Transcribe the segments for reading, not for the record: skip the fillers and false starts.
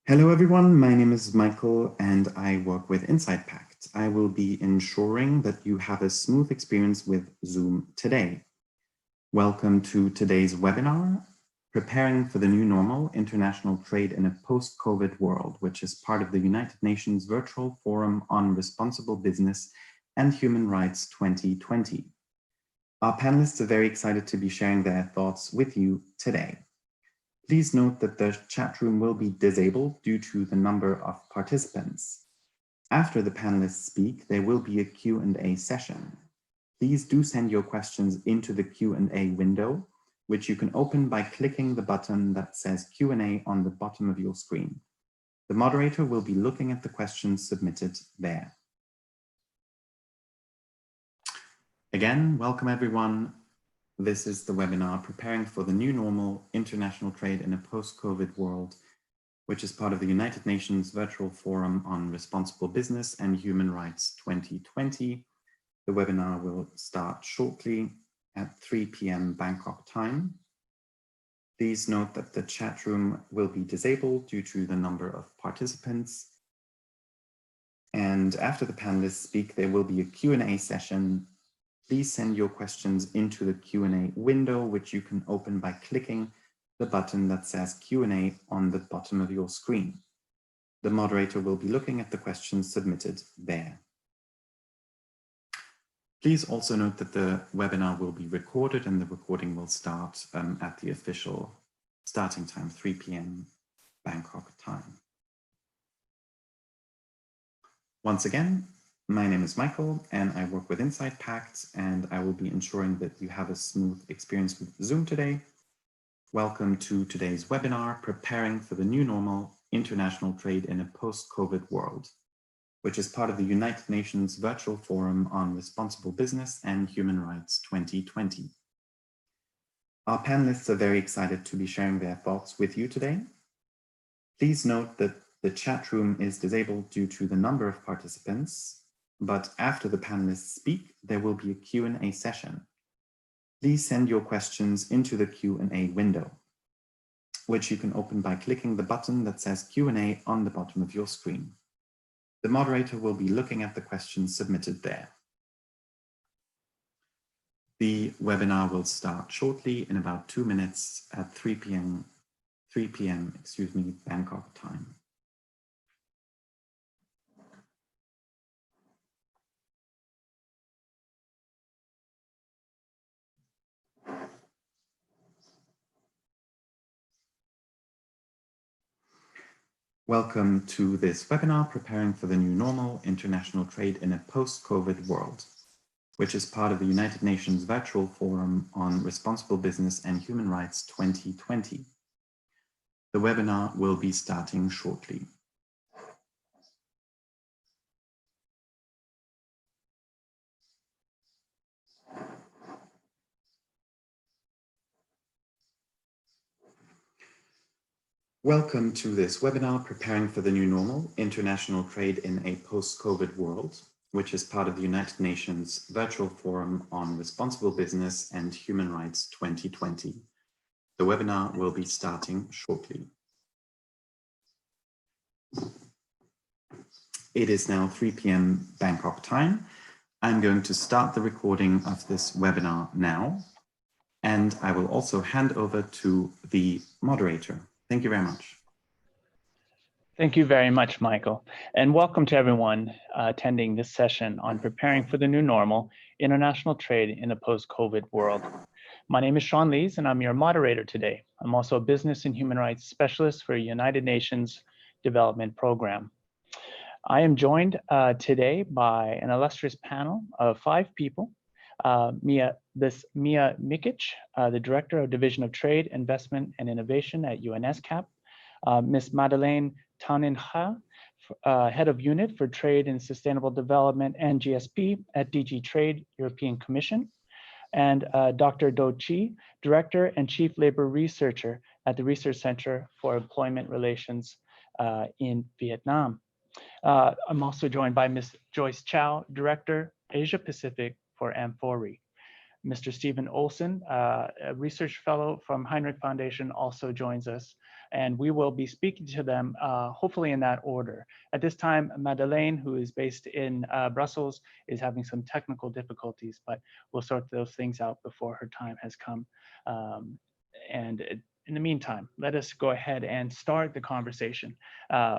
Hello everyone, my name is Michael and I work with Insight Pact. I will be ensuring that you have a smooth experience with Zoom today. Welcome to today's webinar, Preparing for the New Normal, International Trade in a Post-COVID World, which is part of the United Nations Virtual Forum on Responsible Business and Human Rights 2020. Our panelists are very excited to be sharing their thoughts with you today. Please note that the chat room will be disabled due to the number of participants. After the panelists speak, there will be a Q&A session. Please do send your questions into the Q&A window, which you can open by clicking the button that says Q&A on the bottom of your screen. The moderator will be looking at the questions submitted there. Again, welcome everyone. This is the webinar, Preparing for the New Normal, International Trade in a Post-COVID World, which is part of the United Nations Virtual Forum on Responsible Business and Human Rights 2020. The webinar will start shortly at 3 p.m. Bangkok time. Please note that the chat room will be disabled due to the number of participants. And after the panelists speak, there will be a Q&A session. Please send your questions into the Q&A window, which you can open by clicking the button that says Q&A on the bottom of your screen. The moderator will be looking at the questions submitted there. Please also note that the webinar will be recorded and the recording will start at the official starting time, 3 p.m. Bangkok time. Once again, my name is Michael and I work with Insight Pact, and I will be ensuring that you have a smooth experience with Zoom today. Welcome to today's webinar, Preparing for the New Normal, International Trade in a Post-COVID World, which is part of the United Nations Virtual Forum on Responsible Business and Human Rights 2020. Our panelists are very excited to be sharing their thoughts with you today. Please note that the chat room is disabled due to the number of participants, but after the panelists speak, there will be a Q&A session. Please send your questions into the Q&A window, which you can open by clicking the button that says Q&A on the bottom of your screen. The moderator will be looking at the questions submitted there. The webinar will start shortly in about 2 minutes at 3 p.m. Bangkok time. Welcome to this webinar, Preparing for the New Normal, International Trade in a Post-COVID World, which is part of the United Nations Virtual Forum on Responsible Business and Human Rights 2020. The webinar will be starting shortly. Welcome to this webinar, Preparing for the New Normal, International Trade in a Post-COVID World, which is part of the United Nations Virtual Forum on Responsible Business and Human Rights 2020. The webinar will be starting shortly. It is now 3 p.m. Bangkok time. I'm going to start the recording of this webinar now, and I will also hand over to the moderator. Thank you very much. Thank you very much, Michael, and welcome to everyone attending this session on Preparing for the New Normal, International Trade in a Post-COVID World. My name is Sean Lees, and I'm your moderator today. I'm also a business and human rights specialist for United Nations Development Program. I am joined today by an illustrious panel of 5 people. Mia Mikic, the Director of Division of Trade, Investment and Innovation at UNESCAP, Ms. Madeleine Taninha, Head of Unit for Trade and Sustainable Development and GSP at DG Trade, European Commission, and Dr. Do Chi, Director and Chief Labor Researcher at the Research Center for Employment Relations in Vietnam. I'm also joined by Ms. Joyce Chow, Director, Asia Pacific for Amfori. Mr. Stephen Olson, a research fellow from Heinrich Foundation, also joins us, and we will be speaking to them hopefully in that order. At this time, Madeleine, who is based in Brussels, is having some technical difficulties, but we'll sort those things out before her time has come. In the meantime, let us go ahead and start the conversation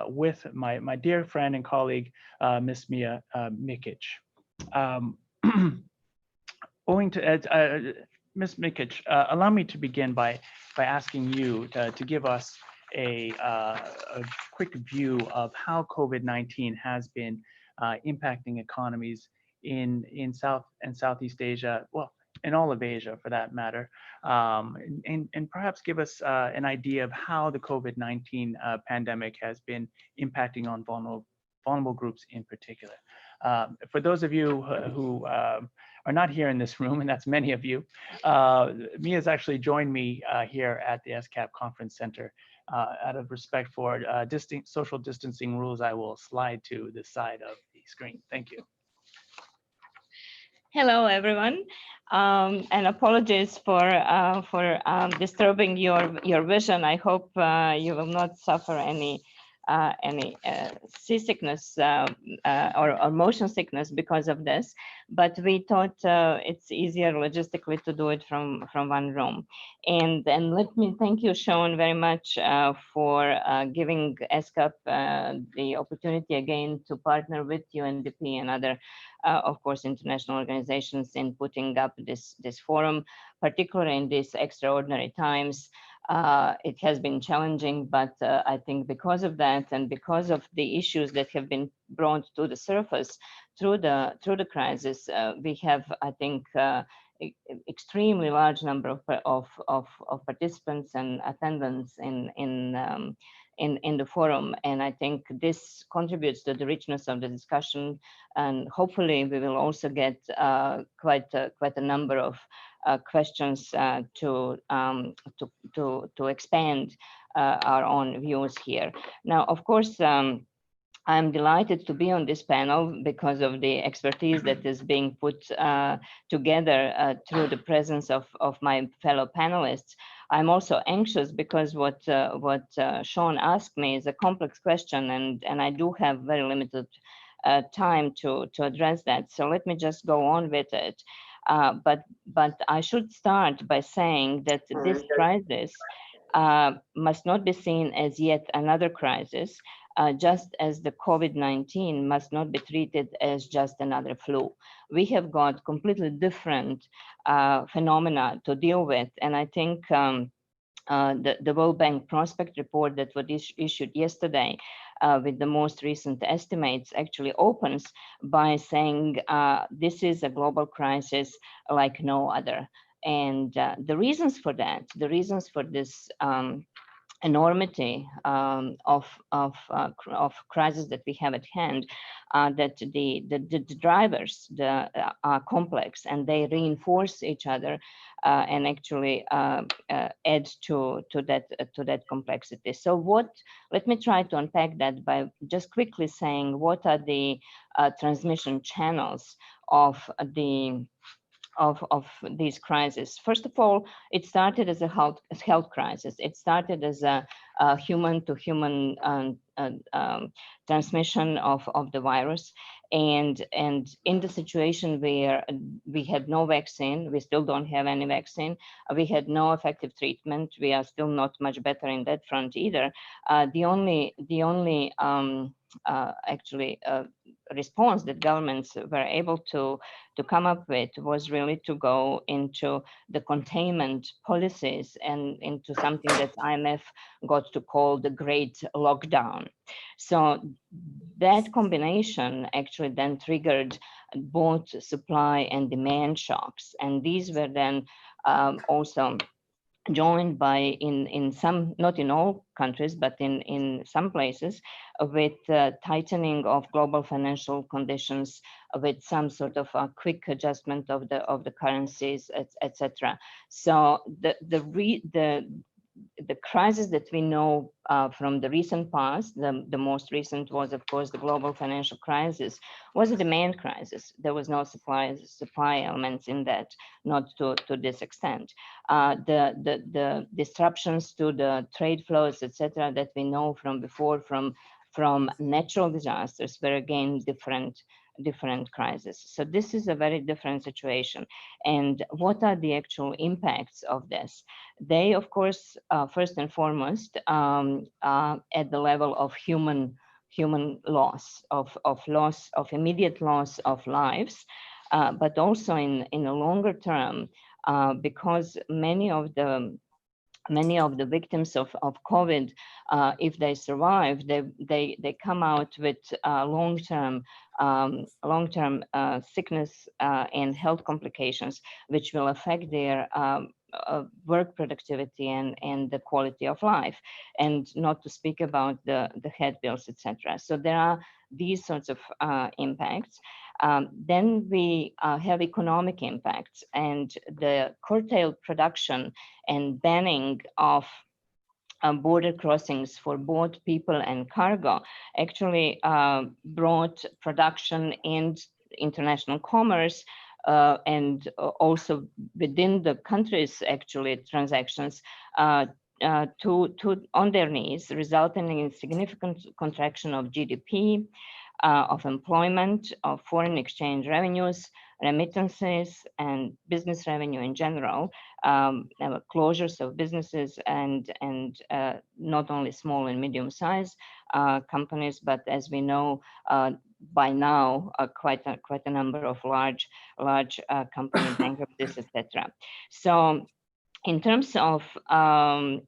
with my dear friend and colleague, Ms. Mia Mikic. Owing to Ms. Mikic, allow me to begin by asking you to give us a quick view of how COVID-19 has been impacting economies in South and Southeast Asia, well, in all of Asia for that matter, and perhaps give us an idea of how the COVID-19 pandemic has been impacting on vulnerable groups in particular. For those of you who are not here in this room, and that's many of you, Mia's actually joined me here at the ESCAP Conference Center. Out of respect for social distancing rules, I will slide to the side of the screen. Thank you. Hello, everyone, and apologies for disturbing your vision. I hope you will not suffer any seasickness or motion sickness because of this, but we thought it's easier logistically to do it from one room. And let me thank you, Sean, very much for giving ESCAP the opportunity again to partner with UNDP and other, of course, international organizations in putting up this forum, particularly in these extraordinary times. It has been challenging, but I think because of that and because of the issues that have been brought to the surface through the crisis, we have, I think, extremely large number of participants and attendants in the forum, and I think this contributes to the richness of the discussion, and hopefully we will also get quite a number of questions to expand our own views here. Now, of course, I'm delighted to be on this panel because of the expertise that is being put together through the presence of my fellow panelists. I'm also anxious because what Sean asked me is a complex question, and I do have very limited time to address that. So let me just go on with it. But I should start by saying that this crisis must not be seen as yet another crisis, just as the COVID-19 must not be treated as just another flu. We have got completely different phenomena to deal with, and I think the World Bank prospect report that was issued yesterday with the most recent estimates actually opens by saying this is a global crisis like no other. And the reasons for that, the reasons for this enormity of crisis that we have at hand, that the drivers are complex and they reinforce each other and actually add to that complexity. So let me try to unpack that by just quickly saying what are the transmission channels of these crises. First of all, it started as a health crisis. It started as a human-to-human transmission of the virus. And in the situation where we had no vaccine, we still don't have any vaccine, we had no effective treatment, we are still not much better in that front either. The only response that governments were able to come up with was really to go into the containment policies and into something that IMF got to call the Great Lockdown. So that combination actually then triggered both supply and demand shocks, and these were then also joined by in some, not in all countries, but in some places, with tightening of global financial conditions, with some sort of a quick adjustment of the currencies, etc. So the crisis that we know from the recent past, the most recent was, of course, the global financial crisis, was a demand crisis. There was no supply elements in that, not to this extent. The disruptions to the trade flows, etc., that we know from before, from natural disasters, were again different crises. So this is a very different situation. And what are the actual impacts of this? They, of course, first and foremost, at the level of human loss, of immediate loss of lives, but also in a longer term, because many of the victims of COVID, if they survive, they come out with long-term sickness and health complications, which will affect their work productivity and the quality of life, and not to speak about the head bills, etc. So there are these sorts of impacts. Then we have economic impacts, and the curtailed production and banning of border crossings for both people and cargo actually brought production and international commerce and also within the countries, actually, transactions on their knees, resulting in significant contraction of GDP, of employment, of foreign exchange revenues, remittances, and business revenue in general, closures of businesses, and not only small and medium sized companies, but as we know by now, quite a number of large company bankruptcies, etc. So in terms of in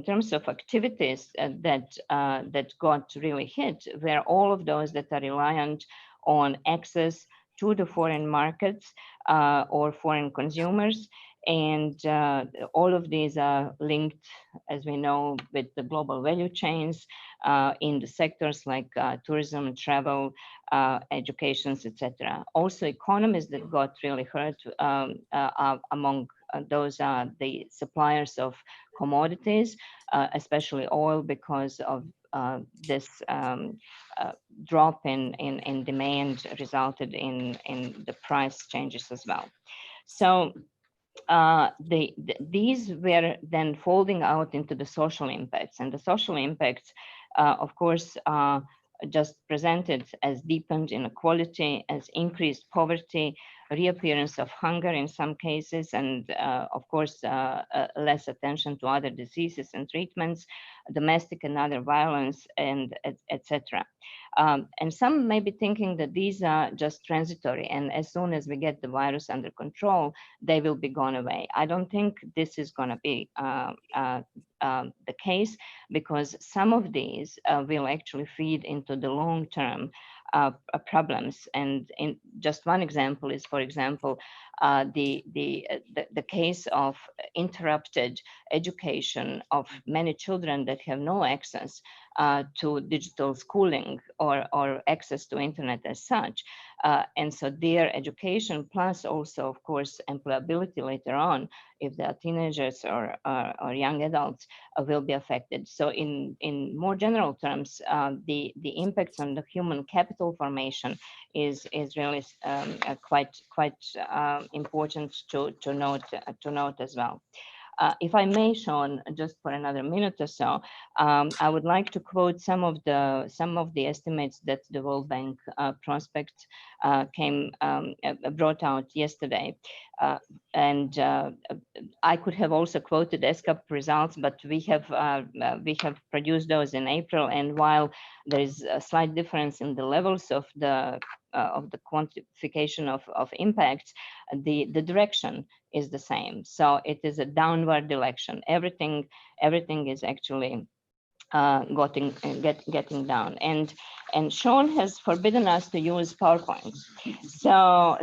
terms of activities that got really hit, were all of those that are reliant on access to the foreign markets or foreign consumers, and all of these are linked, as we know, with the global value chains in the sectors like tourism, travel, education, etc. Also, economies that got really hurt among those are the suppliers of commodities, especially oil, because of this drop in demand resulted in the price changes as well. So these were then folding out into the social impacts, and the social impacts, of course, just presented as deepened inequality, as increased poverty, reappearance of hunger in some cases, and of course, less attention to other diseases and treatments, domestic and other violence, and etc. And some may be thinking that these are just transitory, and as soon as we get the virus under control, they will be gone away. I don't think this is going to be the case, because some of these will actually feed into the long-term problems. And in just one example is, for example, the case of interrupted education of many children that have no access to digital schooling or access to internet as such. And so their education, plus also, of course, employability later on, if they are teenagers or young adults, will be affected. So in more general terms, the impacts on the human capital formation is really quite important to note as well. If I may, Sean, just for another minute or so, I would like to quote some of the estimates that the World Bank prospect brought out yesterday, and I could have also quoted ESCAP results, but we have produced those in April, and while there is a slight difference in the levels of the quantification of impacts, the direction is the same. So it is a downward direction. Everything is actually getting down. And Sean has forbidden us to use PowerPoint. So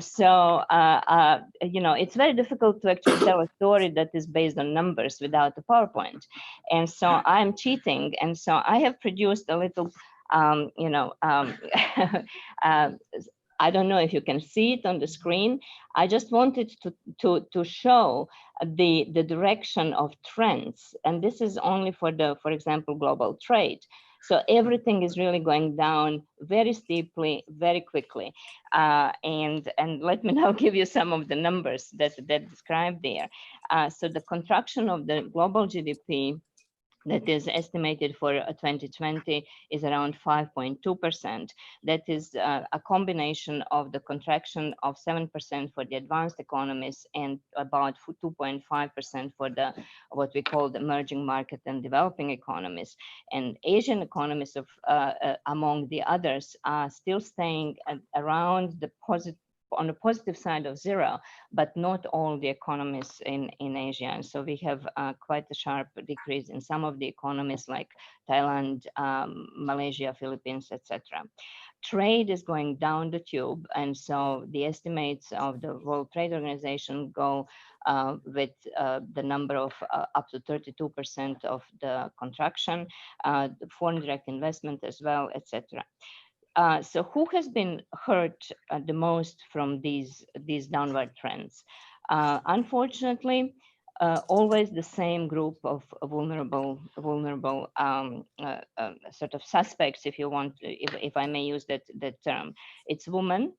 you know, it's very difficult to actually tell a story that is based on numbers without a PowerPoint. And so I'm cheating. And so I have produced a little I don't know if you can see it on the screen. I just wanted to show the direction of trends. And this is only for for example, global trade. So everything is really going down very steeply, very quickly. And let me now give you some of the numbers that described there. So the contraction of the global GDP that is estimated for 2020 is around 5.2%. That is a combination of the contraction of 7% for the advanced economies and about 2.5% for the what we call the emerging market and developing economies. And Asian economies of among the others are still staying around the on the positive side of zero, but not all the economies in Asia. And so we have quite a sharp decrease in some of the economies like Thailand, Malaysia, Philippines, etc. Trade is going down the tube. And so the estimates of the World Trade Organization go with the number of up to 32% of the contraction, foreign direct investment as well, etc. So who has been hurt the most from these downward trends? Unfortunately, always the same group of vulnerable sort of suspects, if you want, if I may use that term. It's women.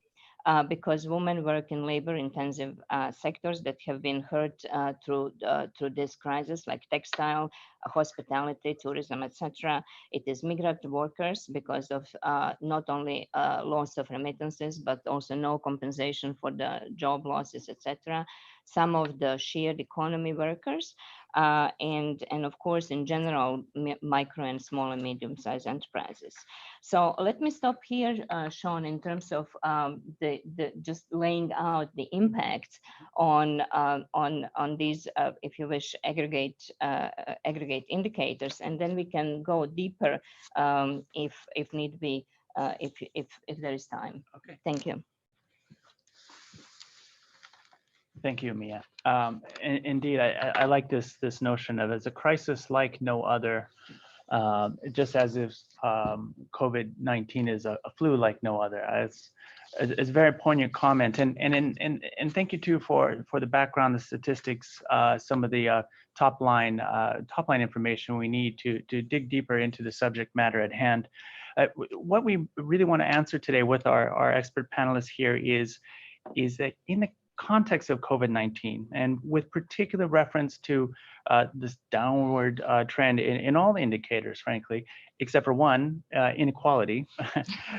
Because women work in labor-intensive sectors that have been hurt through this crisis, like textile, hospitality, tourism, etc. It is migrant workers because of not only loss of remittances, but also no compensation for the job losses, etc. Some of the shared economy workers, and of course, in general, micro and small and medium-sized enterprises. So let me stop here, Sean, in terms of the just laying out the impact on these, if you wish, aggregate indicators, and then we can go deeper if need be, if there is time. Okay. Thank you. Thank you, Mia. Indeed, I like this notion of as a crisis like no other, just as if COVID-19 is a flu like no other. It's a very poignant comment, and thank you too for the background, the statistics, some of the top line information we need to dig deeper into the subject matter at hand. What we really want to answer today with our expert panelists here is that in the context of COVID-19, and with particular reference to this downward trend in all the indicators, frankly, except for one, inequality,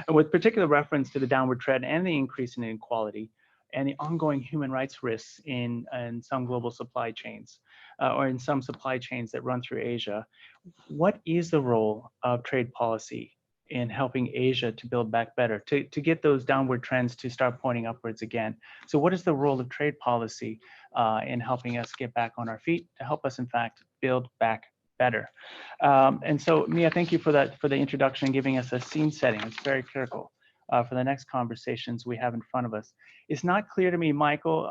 with particular reference to the downward trend and the increase in inequality and the ongoing human rights risks in some global supply chains or in some supply chains that run through Asia. What is the role of trade policy in helping Asia to build back better, to get those downward trends to start pointing upwards again? So what is the role of trade policy in helping us get back on our feet, to help us, in fact, build back better? And so, Mia, thank you for the introduction and giving us a scene setting. It's very critical for the next conversations we have in front of us. It's not clear to me, Michael,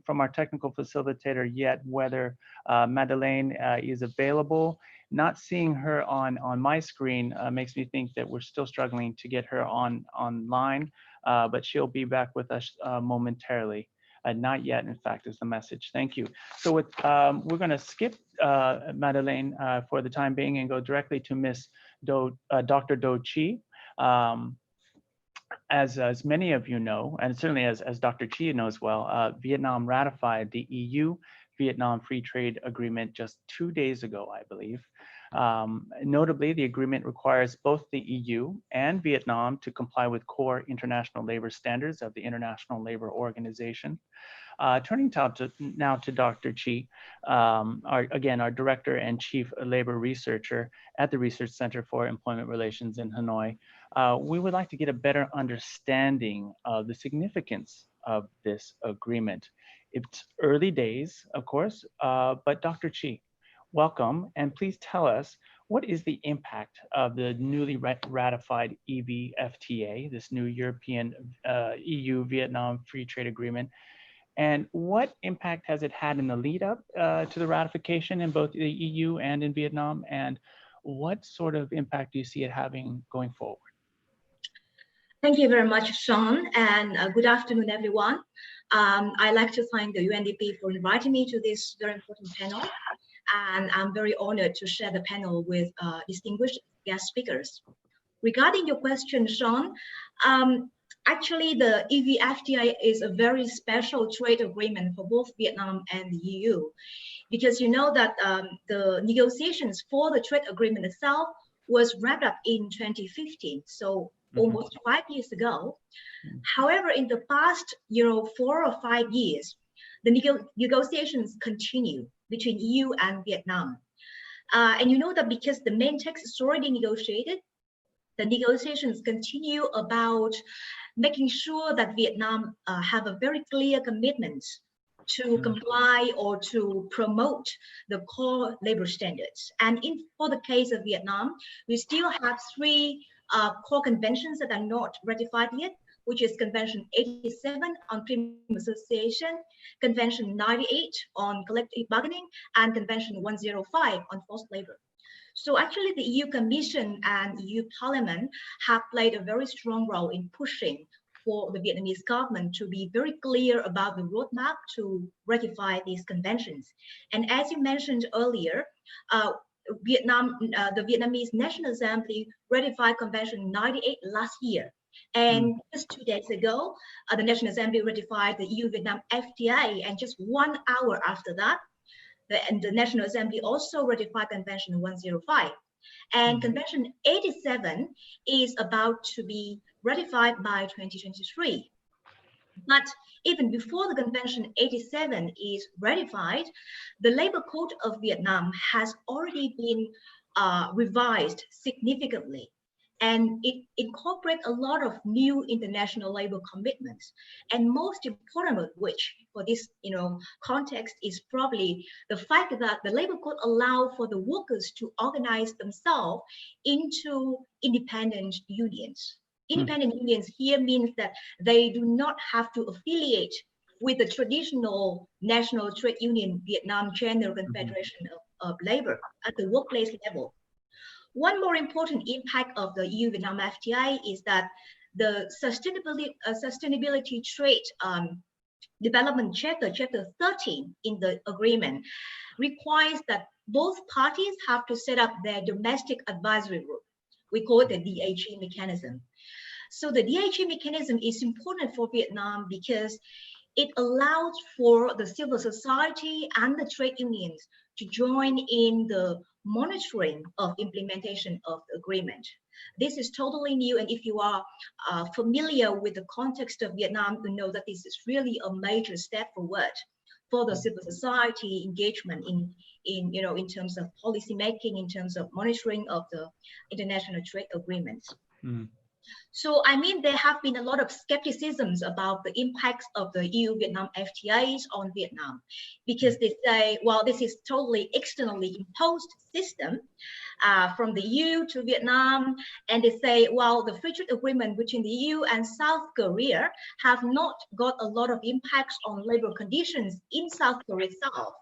from our technical facilitator yet, whether Madeleine is available. Not seeing her on my screen makes me think that we're still struggling to get her online, but she'll be back with us momentarily. Not yet, in fact, is the message. Thank you. So with, we're going to skip Madeleine for the time being and go directly to Miss Dr. Do Chi. As many of you know, and certainly as Dr. Chi knows well, Vietnam ratified the EU-Vietnam Free Trade Agreement just 2 days ago, I believe. Notably, the agreement requires both the EU and Vietnam to comply with core international labor standards of the International Labor Organization. Turning now to Dr. Chi, our Director and Chief Labor Researcher at the Research Center for Employment Relations in Hanoi. We would like to get a better understanding of the significance of this agreement. It's early days, of course, but Dr. Chi, welcome, and please tell us, what is the impact of the newly ratified EVFTA, this new European EU-Vietnam Free Trade Agreement, and what impact has it had in the lead up to the ratification in both the EU and in Vietnam, and what sort of impact do you see it having going forward? Thank you very much, Sean, and good afternoon, everyone. I'd like to thank the UNDP for inviting me to this very important panel, and I'm very honored to share the panel with distinguished guest speakers. Regarding your question, Sean, actually the EVFTA is a very special trade agreement for both Vietnam and the EU, because you know that the negotiations for the trade agreement itself was wrapped up in 2015, so almost 5 years ago. However, in the past, 4 or 5 years, the negotiations continue between EU and Vietnam. And you know that because the main text is already negotiated, the negotiations continue about making sure that Vietnam have a very clear commitment to comply or to promote the core labor standards. And for the case of Vietnam, we still have 3 core conventions that are not ratified yet, which is Convention 87 on premium association, Convention 98 on collective bargaining, and Convention 105 on forced labor. So actually the EU Commission and EU Parliament have played a very strong role in pushing for the Vietnamese government to be very clear about the roadmap to ratify these conventions. And as you mentioned earlier, the Vietnamese National Assembly ratified Convention 98 last year. And just 2 days ago, the National Assembly ratified the EU-Vietnam FTA, and just 1 hour after that, the National Assembly also ratified Convention 105. And Convention 87 is about to be ratified by 2023. But even before the Convention 87 is ratified, the Labor Code of Vietnam has already been revised significantly. And it incorporates a lot of new international labor commitments. And most important of which for this context is probably the fact that the labor code allows for the workers to organize themselves into independent unions. Independent unions here means that they do not have to affiliate with the traditional national trade union, Vietnam General Confederation of Labor, at the workplace level. One more important impact of the EU-Vietnam FTA is that the sustainability trade development chapter 13 in the agreement requires that both parties have to set up their domestic advisory group. We call it the DAG mechanism. So the DAG mechanism is important for Vietnam because it allows for the civil society and the trade unions to join in the monitoring of implementation of the agreement. This is totally new, and if you are familiar with the context of Vietnam, you know that this is really a major step forward for the civil society engagement in terms of policy making, in terms of monitoring of the international trade agreements. So, I mean, there have been a lot of skepticisms about the impacts of the EU-Vietnam FTAs on Vietnam, because they say, well, this is totally externally imposed system from the EU to Vietnam. And they say, well, the free trade agreement between the EU and South Korea have not got a lot of impacts on labor conditions in South Korea itself.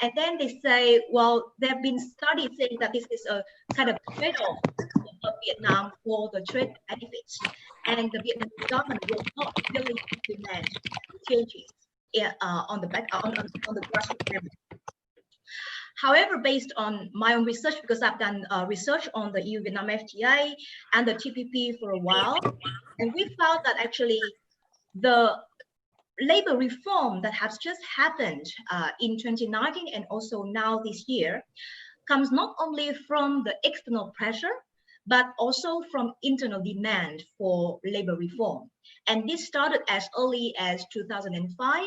And then they say, well, there have been studies saying that this is a kind of trade-off of Vietnam for the trade benefits, and the Vietnamese government will not really implement changes on the grassroots level. However, based on my own research, because I've done research on the EU-Vietnam FTA and the TPP for a while, and we found that actually the labor reform that has just happened in 2019 and also now this year comes not only from the external pressure, but also from internal demand for labor reform. And this started as early as 2005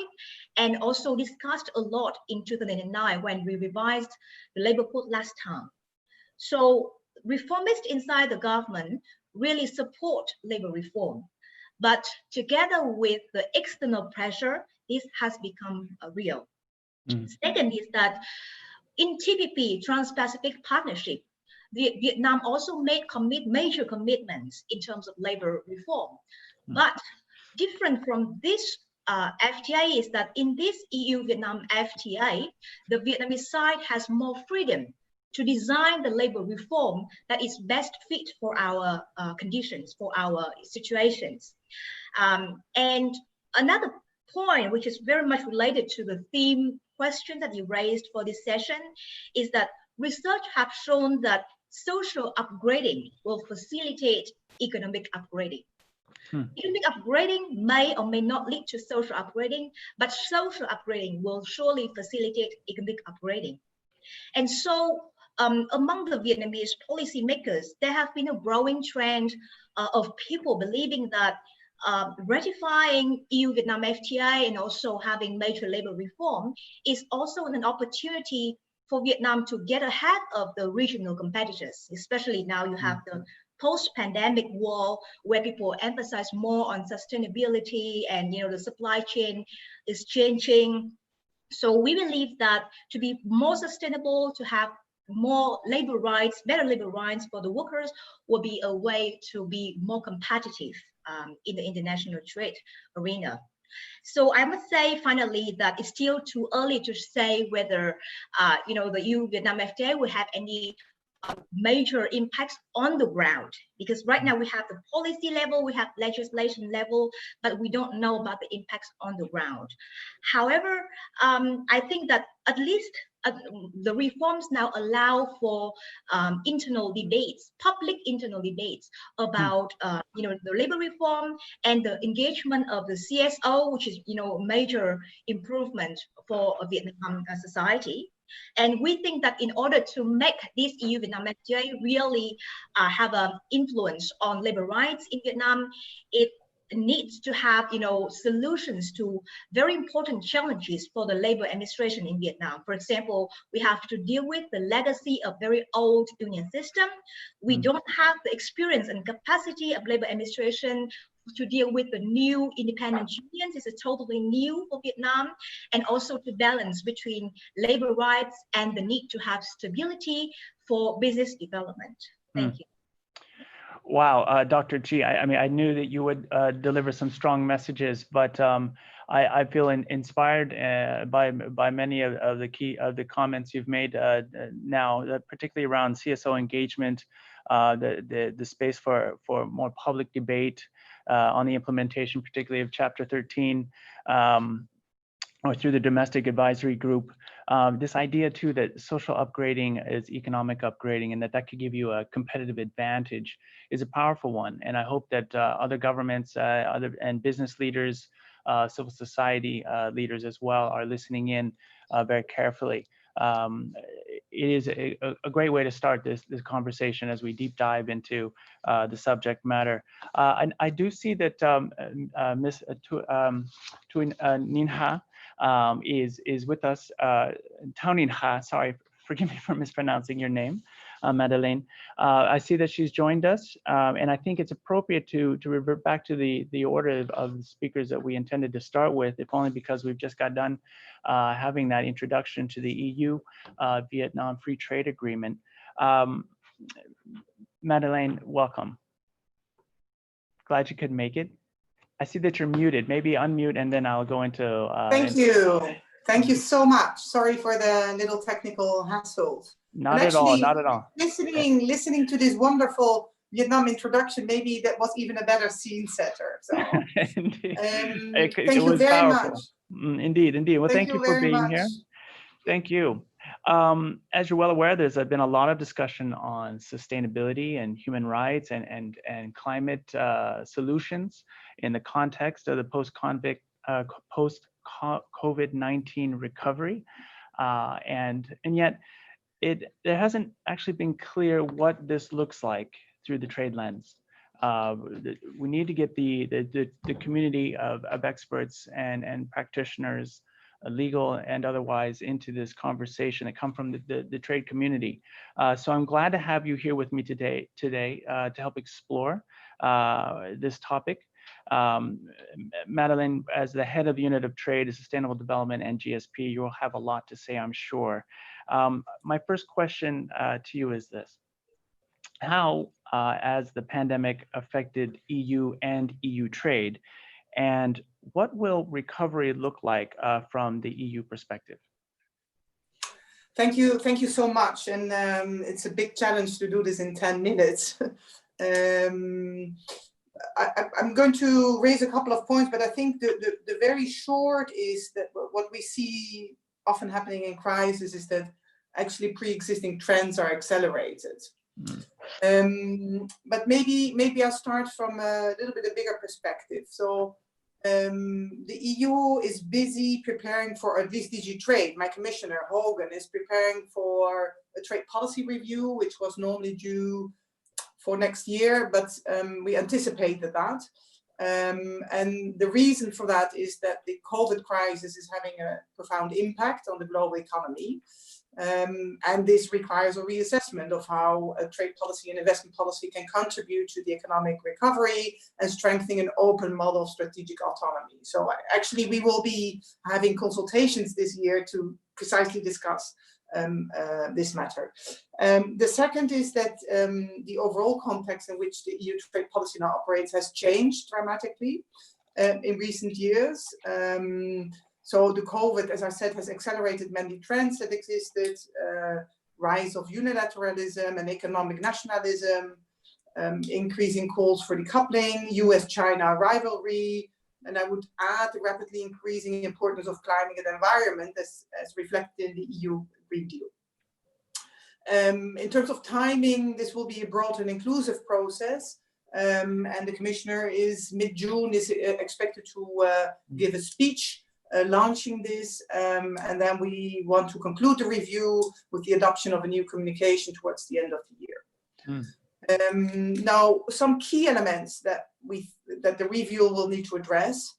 and also discussed a lot in 2009 when we revised the labor code last time. So reformists inside the government really support labor reform. But together with the external pressure, this has become real. Second is that in TPP, Trans-Pacific Partnership, Vietnam also made major commitments in terms of labor reform. But different from this FTA is that in this EU-Vietnam FTA, the Vietnamese side has more freedom to design the labor reform that is best fit for our conditions, for our situations. And another point, which is very much related to the theme question that you raised for this session, is that research have shown that social upgrading will facilitate economic upgrading. Economic upgrading may or may not lead to social upgrading, but social upgrading will surely facilitate economic upgrading. And so among the Vietnamese policymakers, there have been a growing trend of people believing that ratifying EU-Vietnam FTA and also having major labor reform is also an opportunity for Vietnam to get ahead of the regional competitors, especially now you have the post-pandemic world where people emphasize more on sustainability and the supply chain is changing. So we believe that to be more sustainable, to have more labor rights, better labor rights for the workers will be a way to be more competitive in the international trade arena. So I must say finally that it's still too early to say whether the EU-Vietnam FTA will have any major impacts on the ground, because right now we have the policy level, we have legislation level, but we don't know about the impacts on the ground. However, I think that at least the reforms now allow for internal debates, public internal debates about the labor reform and the engagement of the CSO, which is a major improvement for Vietnam society. And we think that in order to make this EU-Vietnam FTA really have an influence on labor rights in Vietnam, it needs to have solutions to very important challenges for the labor administration in Vietnam. For example, we have to deal with the legacy of very old union system. We don't have the experience and capacity of labor administration to deal with the new independent unions. This is totally new for Vietnam, and also to balance between labor rights and the need to have stability for business development. Thank you. Wow, Dr. Chi, I mean, I knew that you would deliver some strong messages, but I feel inspired by many of the comments you've made now, particularly around CSO engagement, the space for more public debate on the implementation, particularly of Chapter 13, or through the domestic advisory group. This idea too that social upgrading is economic upgrading, and that could give you a competitive advantage is a powerful one. And I hope that other governments, and business leaders, civil society leaders as well are listening in very carefully. It is a great way to start this conversation as we deep dive into the subject matter. And I do see that Ms. Tuin Ninh Ha is with us. Thao Ninh Ha, sorry, forgive me for mispronouncing your name, Madeleine. I see that she's joined us, and I think it's appropriate to revert back to the order of the speakers that we intended to start with, if only because we've just got done having that introduction to the EU-Vietnam Free Trade Agreement. Madeleine, welcome. Glad you could make it. I see that you're muted. Maybe unmute, and then I'll go into. Thank you. Thank you so much. Sorry for the little technical hassles. Not at all. Not at all. Listening to this wonderful Vietnam introduction, maybe that was even a better scene setter. So, thank you very much. Indeed, indeed. Well, thank you for being here. Thank you. As you're well aware, there's been a lot of discussion on sustainability and human rights and climate solutions in the context of the post-COVID-19 recovery, and yet there hasn't actually been clear what this looks like through the trade lens. We need to get the community of experts and practitioners, legal and otherwise, into this conversation that come from the trade community. So I'm glad to have you here with me today to help explore this topic. Madeleine, as the head of the Unit of Trade, Sustainable Development, and GSP, you'll have a lot to say, I'm sure. My first question to you is this: how has the pandemic affected EU and EU trade, and what will recovery look like from the EU perspective? Thank you so much. And it's a big challenge to do this in 10 minutes. I'm going to raise a couple of points, but I think the very short is that what we see often happening in crisis is that actually pre-existing trends are accelerated. But maybe I'll start from a little bit of bigger perspective. So the EU is busy preparing for, at least DG Trade, my commissioner Hogan is preparing for a trade policy review, which was normally due for next year, but we anticipated that. And the reason for that is that the COVID crisis is having a profound impact on the global economy. And this requires a reassessment of how a trade policy and investment policy can contribute to the economic recovery and strengthening an open model of strategic autonomy. So actually we will be having consultations this year to precisely discuss this matter. The second is that the overall context in which the EU trade policy now operates has changed dramatically in recent years. So the COVID, as I said, has accelerated many trends that existed, rise of unilateralism and economic nationalism, increasing calls for decoupling, US-China rivalry, and I would add the rapidly increasing importance of climate and environment as reflected in the EU Green Deal. In terms of timing, this will be a broad and inclusive process, and the commissioner is mid-June is expected to give a speech launching this, and then we want to conclude the review with the adoption of a new communication towards the end of the year. Now, some key elements that the review will need to address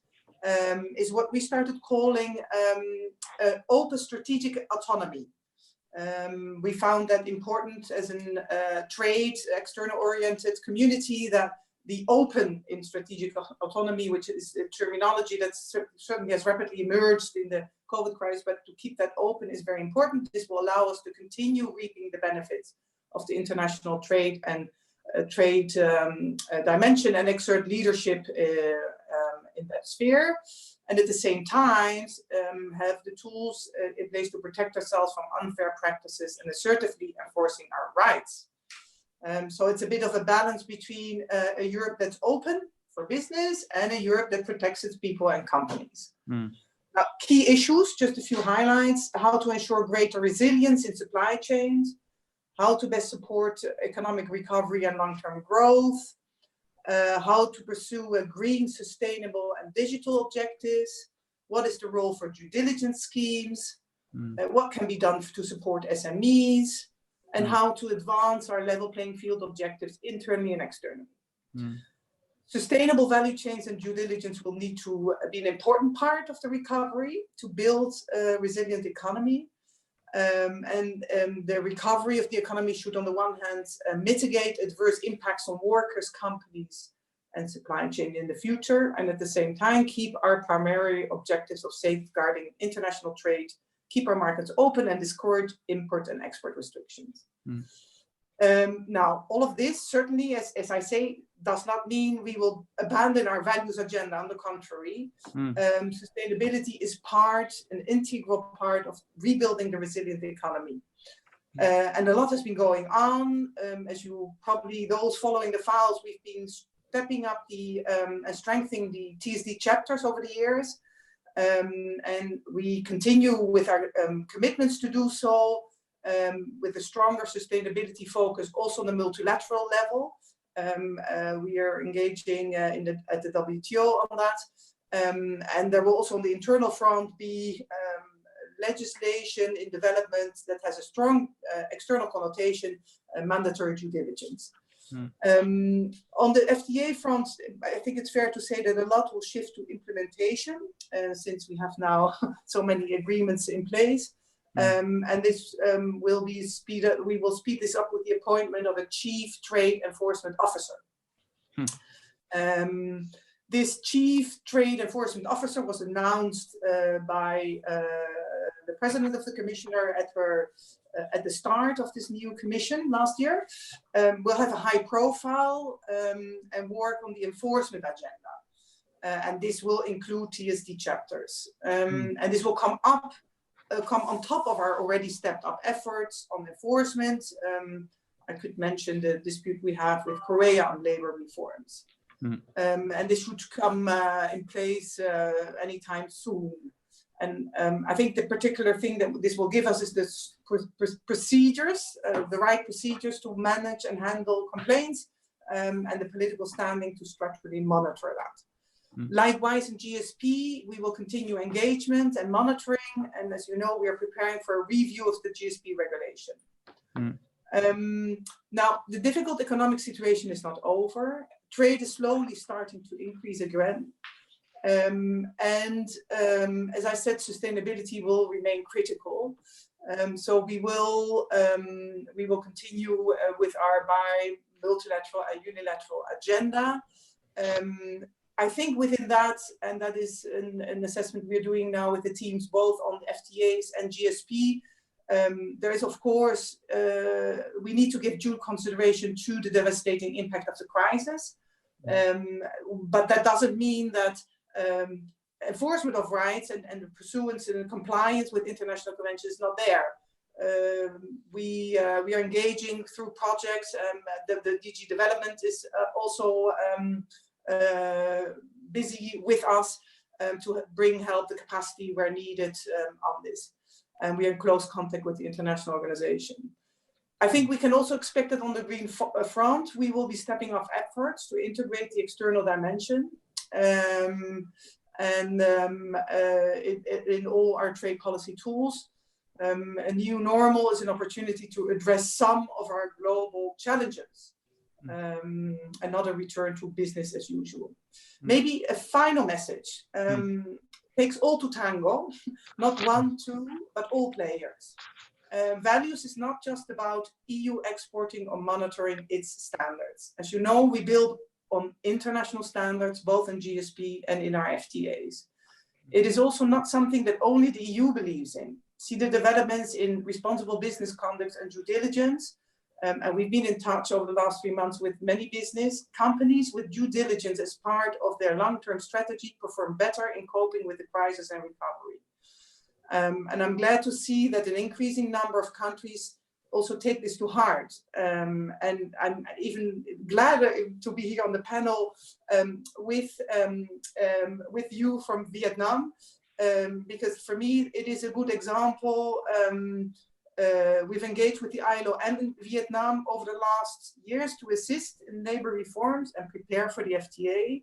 is what we started calling open strategic autonomy. We found that important as a trade, external-oriented community, that the open in strategic autonomy, which is a terminology that certainly has rapidly emerged in the COVID crisis, but to keep that open is very important. This will allow us to continue reaping the benefits of the international trade and trade dimension and exert leadership in that sphere. And at the same time, have the tools in place to protect ourselves from unfair practices and assertively enforcing our rights. So it's a bit of a balance between a Europe that's open for business and a Europe that protects its people and companies. Now, key issues, just a few highlights: how to ensure greater resilience in supply chains, how to best support economic recovery and long-term growth, how to pursue a green, sustainable and digital objectives, what is the role for due diligence schemes, what can be done to support SMEs, and how to advance our level playing field objectives internally and externally. Sustainable value chains and due diligence will need to be an important part of the recovery to build a resilient economy. The recovery of the economy should, on the one hand, mitigate adverse impacts on workers, companies, and supply chain in the future, and at the same time keep our primary objectives of safeguarding international trade, keep our markets open, and discourage import and export restrictions. Now, all of this certainly, as I say, does not mean we will abandon our values agenda. On the contrary, sustainability is an integral part of rebuilding the resilient economy. And a lot has been going on. As you probably, those following the files, we've been stepping up and strengthening the TSD chapters over the years. And we continue with our commitments to do so, with a stronger sustainability focus also on the multilateral level. We are engaging at the WTO on that. And there will also on the internal front be legislation in development that has a strong external connotation, mandatory due diligence. On the FTA front, I think it's fair to say that a lot will shift to implementation since we have now so many agreements in place. And this will be we will speed this up with the appointment of a chief trade enforcement officer. This chief trade enforcement officer was announced by the president of the commissioner at the start of this new commission last year. We'll have a high profile and work on the enforcement agenda. And this will include TSD chapters. And this will come up come on top of our already stepped up efforts on enforcement. I could mention the dispute we have with Korea on labor reforms. And this should come in place anytime soon. And I think the particular thing that this will give us is the procedures, the right procedures to manage and handle complaints, and the political standing to structurally monitor that. Likewise, in GSP, we will continue engagement and monitoring. And as you know, we are preparing for a review of the GSP regulation. Now, the difficult economic situation is not over. Trade is slowly starting to increase again. As I said, sustainability will remain critical. So we will continue with our multilateral and unilateral agenda. I think within that, and that is an assessment we're doing now with the teams both on FTAs and GSP, there is, of course, we need to give due consideration to the devastating impact of the crisis. But that doesn't mean that enforcement of rights and the pursuance and compliance with international conventions is not there. We are engaging through projects. The DG Development is also busy with us to help the capacity where needed on this. And we are in close contact with the international organization. I think we can also expect that on the green front, we will be stepping up efforts to integrate the external dimension in all our trade policy tools. A new normal is an opportunity to address some of our global challenges, and not a return to business as usual. Maybe a final message. Takes all to tango, not one, two, but all players. Values is not just about EU exporting or monitoring its standards. As you know, we build on international standards, both in GSP and in our FTAs. It is also not something that only the EU believes in. See the developments in responsible business conduct and due diligence. And we've been in touch over the last 3 months with many business companies with due diligence as part of their long-term strategy perform better in coping with the crisis and recovery. And I'm glad to see that an increasing number of countries also take this to heart. And I'm even glad to be here on the panel with you from Vietnam, because for me, it is a good example. We've engaged with the ILO and in Vietnam over the last years to assist in labor reforms and prepare for the FTA.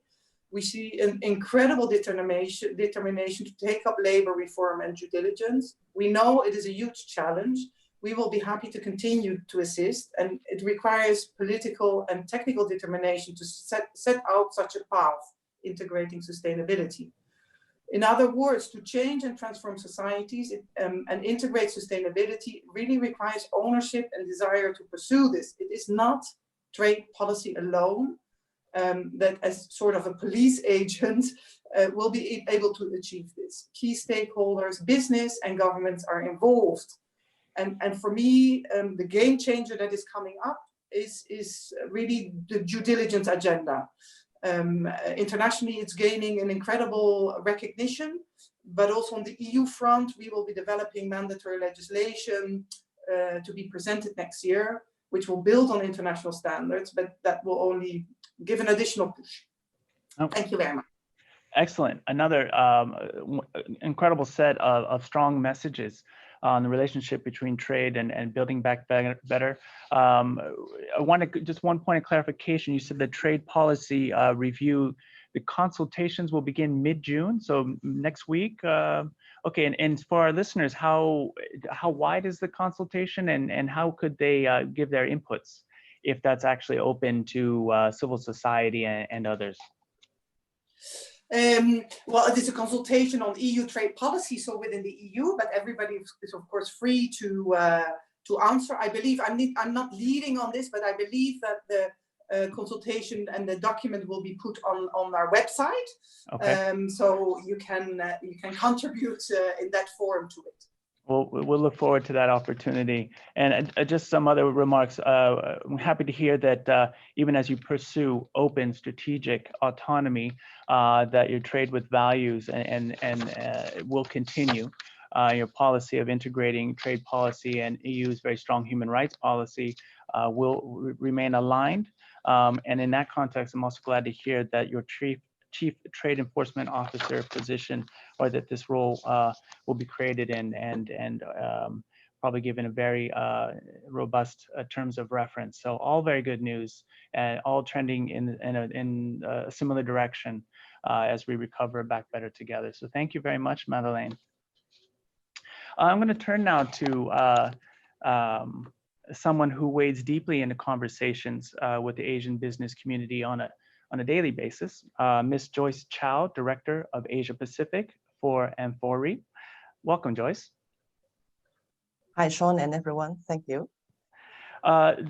We see an incredible determination to take up labor reform and due diligence. We know it is a huge challenge. We will be happy to continue to assist, and it requires political and technical determination to set out such a path, integrating sustainability. In other words, to change and transform societies and integrate sustainability really requires ownership and desire to pursue this. It is not trade policy alone that as sort of a police agent will be able to achieve this. Key stakeholders, business and governments are involved. And for me, the game changer that is coming up is really the due diligence agenda. Internationally, it's gaining an incredible recognition, but also on the EU front, we will be developing mandatory legislation to be presented next year, which will build on international standards, but that will only give an additional push. Okay. Thank you very much. Excellent. Another incredible set of strong messages on the relationship between trade and building back better. I want to just one point of clarification. You said the trade policy review, the consultations will begin mid-June, so next week. Okay, and for our listeners, how wide is the consultation, and how could they give their inputs if that's actually open to civil society and others? Well, it is a consultation on EU trade policy, so within the EU, but everybody is of course free to answer. I believe I'm not leading on this, but I believe that the consultation and the document will be put on our website. Okay. So you can contribute in that forum to it. Well, we'll look forward to that opportunity. And just some other remarks. I'm happy to hear that even as you pursue open strategic autonomy, that your trade with values and will continue. your policy of integrating trade policy and EU's very strong human rights policy will remain aligned. And in that context, I'm also glad to hear that your chief trade enforcement officer position, or that this role will be created and probably given a very robust terms of reference. So all very good news, and all trending in a similar direction as we recover back better together. So thank you very much, Madeleine. I'm going to turn now to someone who wades deeply into conversations with the Asian business community on a daily basis, Ms. Joyce Chow, Director of Asia Pacific for Amfori. Welcome, Joyce. Hi, Sean and everyone. Thank you.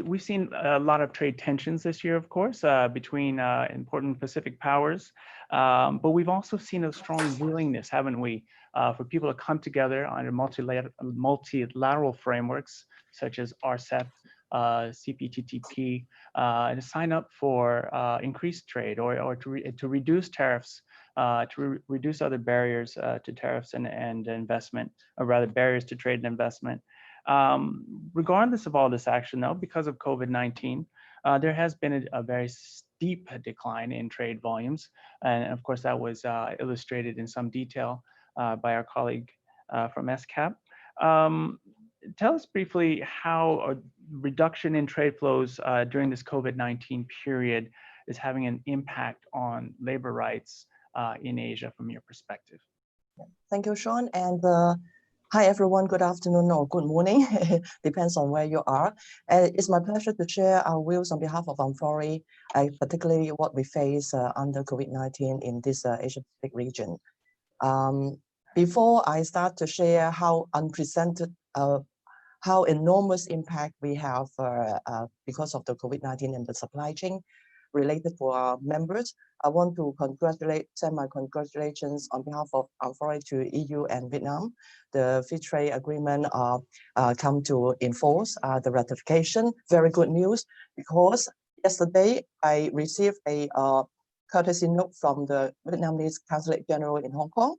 We've seen a lot of trade tensions this year, of course, between important Pacific powers, but we've also seen a strong willingness, haven't we, for people to come together under multilateral frameworks such as RCEP, CPTPP, and to sign up for increased trade or to reduce tariffs, reduce other barriers to tariffs and investment, or rather barriers to trade and investment. Regardless of all this action, though, because of COVID-19, there has been a very steep decline in trade volumes. And of course, that was illustrated in some detail by our colleague from SCAP. Tell us briefly how a reduction in trade flows during this COVID-19 period is having an impact on labor rights in Asia from your perspective. Thank you, Sean. And hi, everyone. Good afternoon or good morning. Depends on where you are. It's my pleasure to share our views on behalf of Amfori, particularly what we face under COVID-19 in this Asia-Pacific region. Before I start to share how unprecedented, how enormous impact we have because of the COVID-19 and the supply chain related to our members, I want to send my congratulations on behalf of Amfori to EU and Vietnam. The free trade agreement come to enforce the ratification. Very good news, because yesterday I received a courtesy note from the Vietnamese Consulate General in Hong Kong,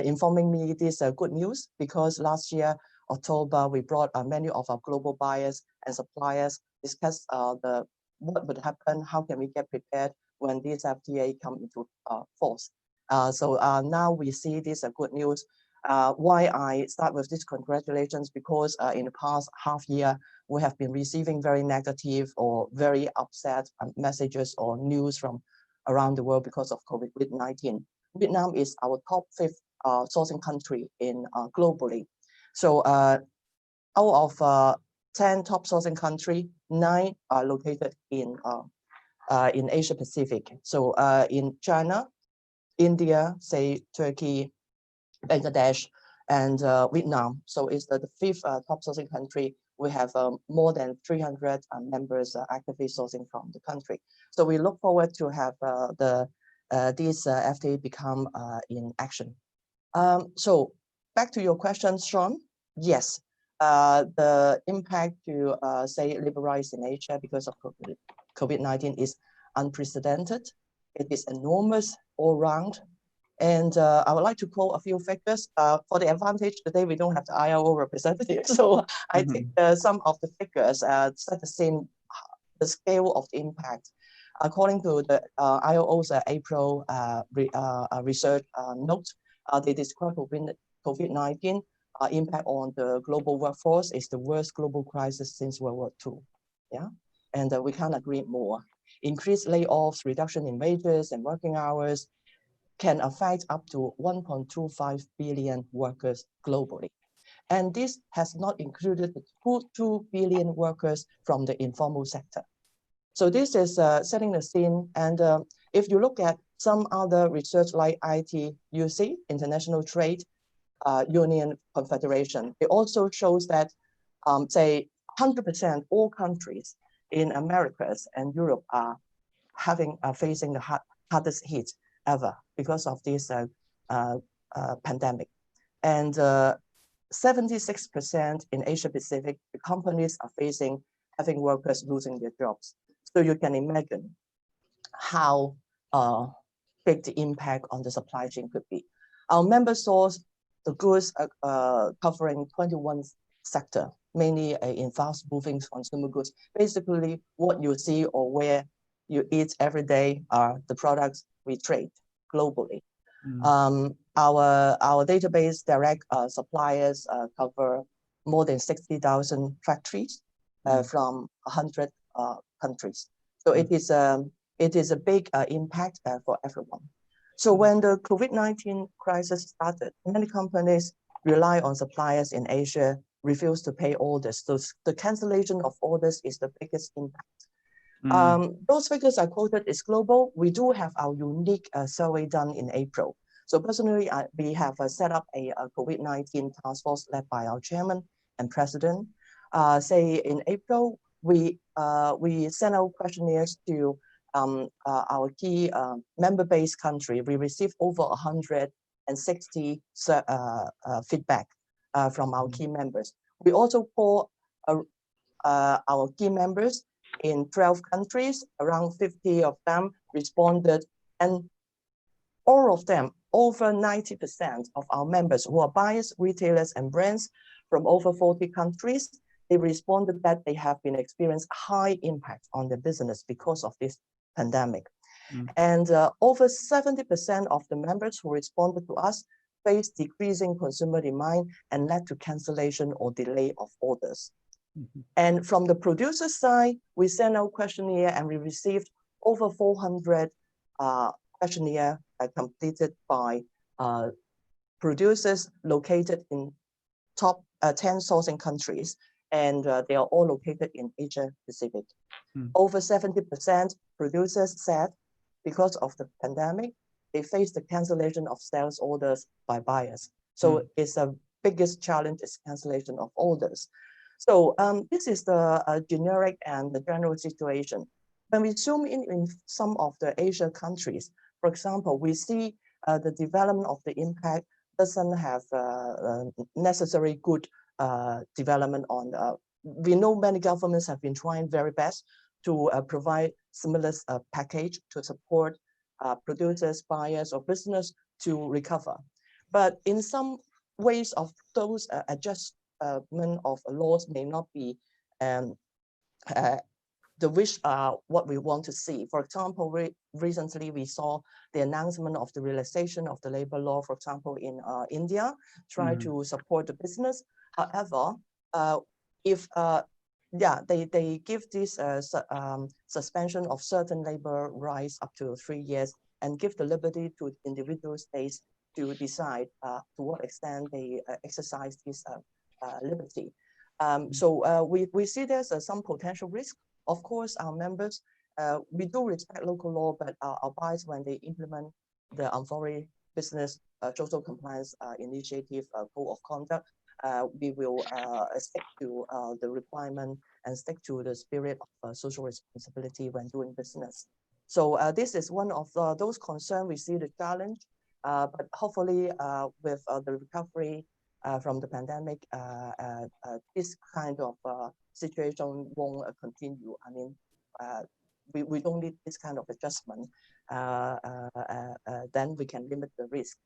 informing me this good news, because last year, October, we brought many of our global buyers and suppliers, discuss what would happen, how can we get prepared when this FTA come into force. So now we see this good news. Why I start with this congratulations, because in the past half year, we have been receiving very negative or very upset messages or news from around the world because of COVID-19. Vietnam is our top 5th sourcing country in globally. So out of 10 top sourcing country, 9 are located in Asia Pacific. So in China, India, say Turkey, Bangladesh, and Vietnam. So it's the 5th top sourcing country. We have more than 300 members actively sourcing from the country. So we look forward to have this FTA become in action. So back to your question, Sean. Yes, the impact to say labor rights in Asia because of COVID-19 is unprecedented. It is enormous all around. And I would like to quote a few figures. For the advantage today, we don't have the ILO representative. So I think some of the figures set the scale of the impact. According to the ILO's April research note, they describe COVID-19 impact on the global workforce is the worst global crisis since World War II. Yeah, and we can't agree more. Increased layoffs, reduction in wages and working hours can affect up to 1.25 billion workers globally. And this has not included the 2 billion workers from the informal sector. So this is setting the scene. And if you look at some other research like ITUC, International Trade Union Confederation, it also shows that, say, 100% all countries in Americas and Europe are facing the hardest hit ever because of this pandemic. And 76% in Asia Pacific, the companies are having workers losing their jobs. So you can imagine how big the impact on the supply chain could be. Our member source the goods covering 21 sector, mainly in fast-moving consumer goods. Basically, what you see or where you eat every day are the products we trade globally. Our database direct suppliers cover more than 60,000 factories from 100 countries. So it is a big impact for everyone. So when the COVID-19 crisis started, many companies rely on suppliers in Asia refuse to pay orders. So the cancellation of orders is the biggest impact. Those figures I quoted is global. We do have our unique survey done in April. So personally, we have set up a COVID-19 task force led by our chairman and president. Say in April, we sent out questionnaires to our key member-based country. We received over 160 feedback from our key members. We also polled our key members in 12 countries. Around 50 of them responded, and all of them, over 90% of our members who are buyers, retailers, and brands from over 40 countries, they responded that they have been experiencing high impact on their business because of this pandemic. And over 70% of the members who responded to us faced decreasing consumer demand and led to cancellation or delay of orders. And from the producer side, we sent out questionnaire and we received over 400 questionnaire completed by producers located in top 10 sourcing countries, and they are all located in Asia Pacific. Over 70% producers said because of the pandemic, they faced the cancellation of sales orders by buyers. So it's the biggest challenge is cancellation of orders. So this is the generic and the general situation. When we zoom in some of the Asia countries, for example, we see the development of the impact doesn't have necessary good development on. We know many governments have been trying very best to provide stimulus package to support producers, buyers, or business to recover. But in some ways of those adjustment of laws may not be the wish what we want to see. For example, recently we saw the announcement of the relaxation of the labor law, for example, in India, try to support the business. However, if they give this suspension of certain labor rights up to 3 years and give the liberty to individual states to decide to what extent they exercise this liberty. So we see there's some potential risk. Of course, our members, we do respect local law, but our buyers, when they implement the Unforeign Business Social Compliance Initiative Code of Conduct, we will stick to the requirement and stick to the spirit of social responsibility when doing business. So this is one of those concerns we see the challenge, but hopefully with the recovery from the pandemic, this kind of situation won't continue. I mean, we don't need this kind of adjustment. Then we can limit the risk.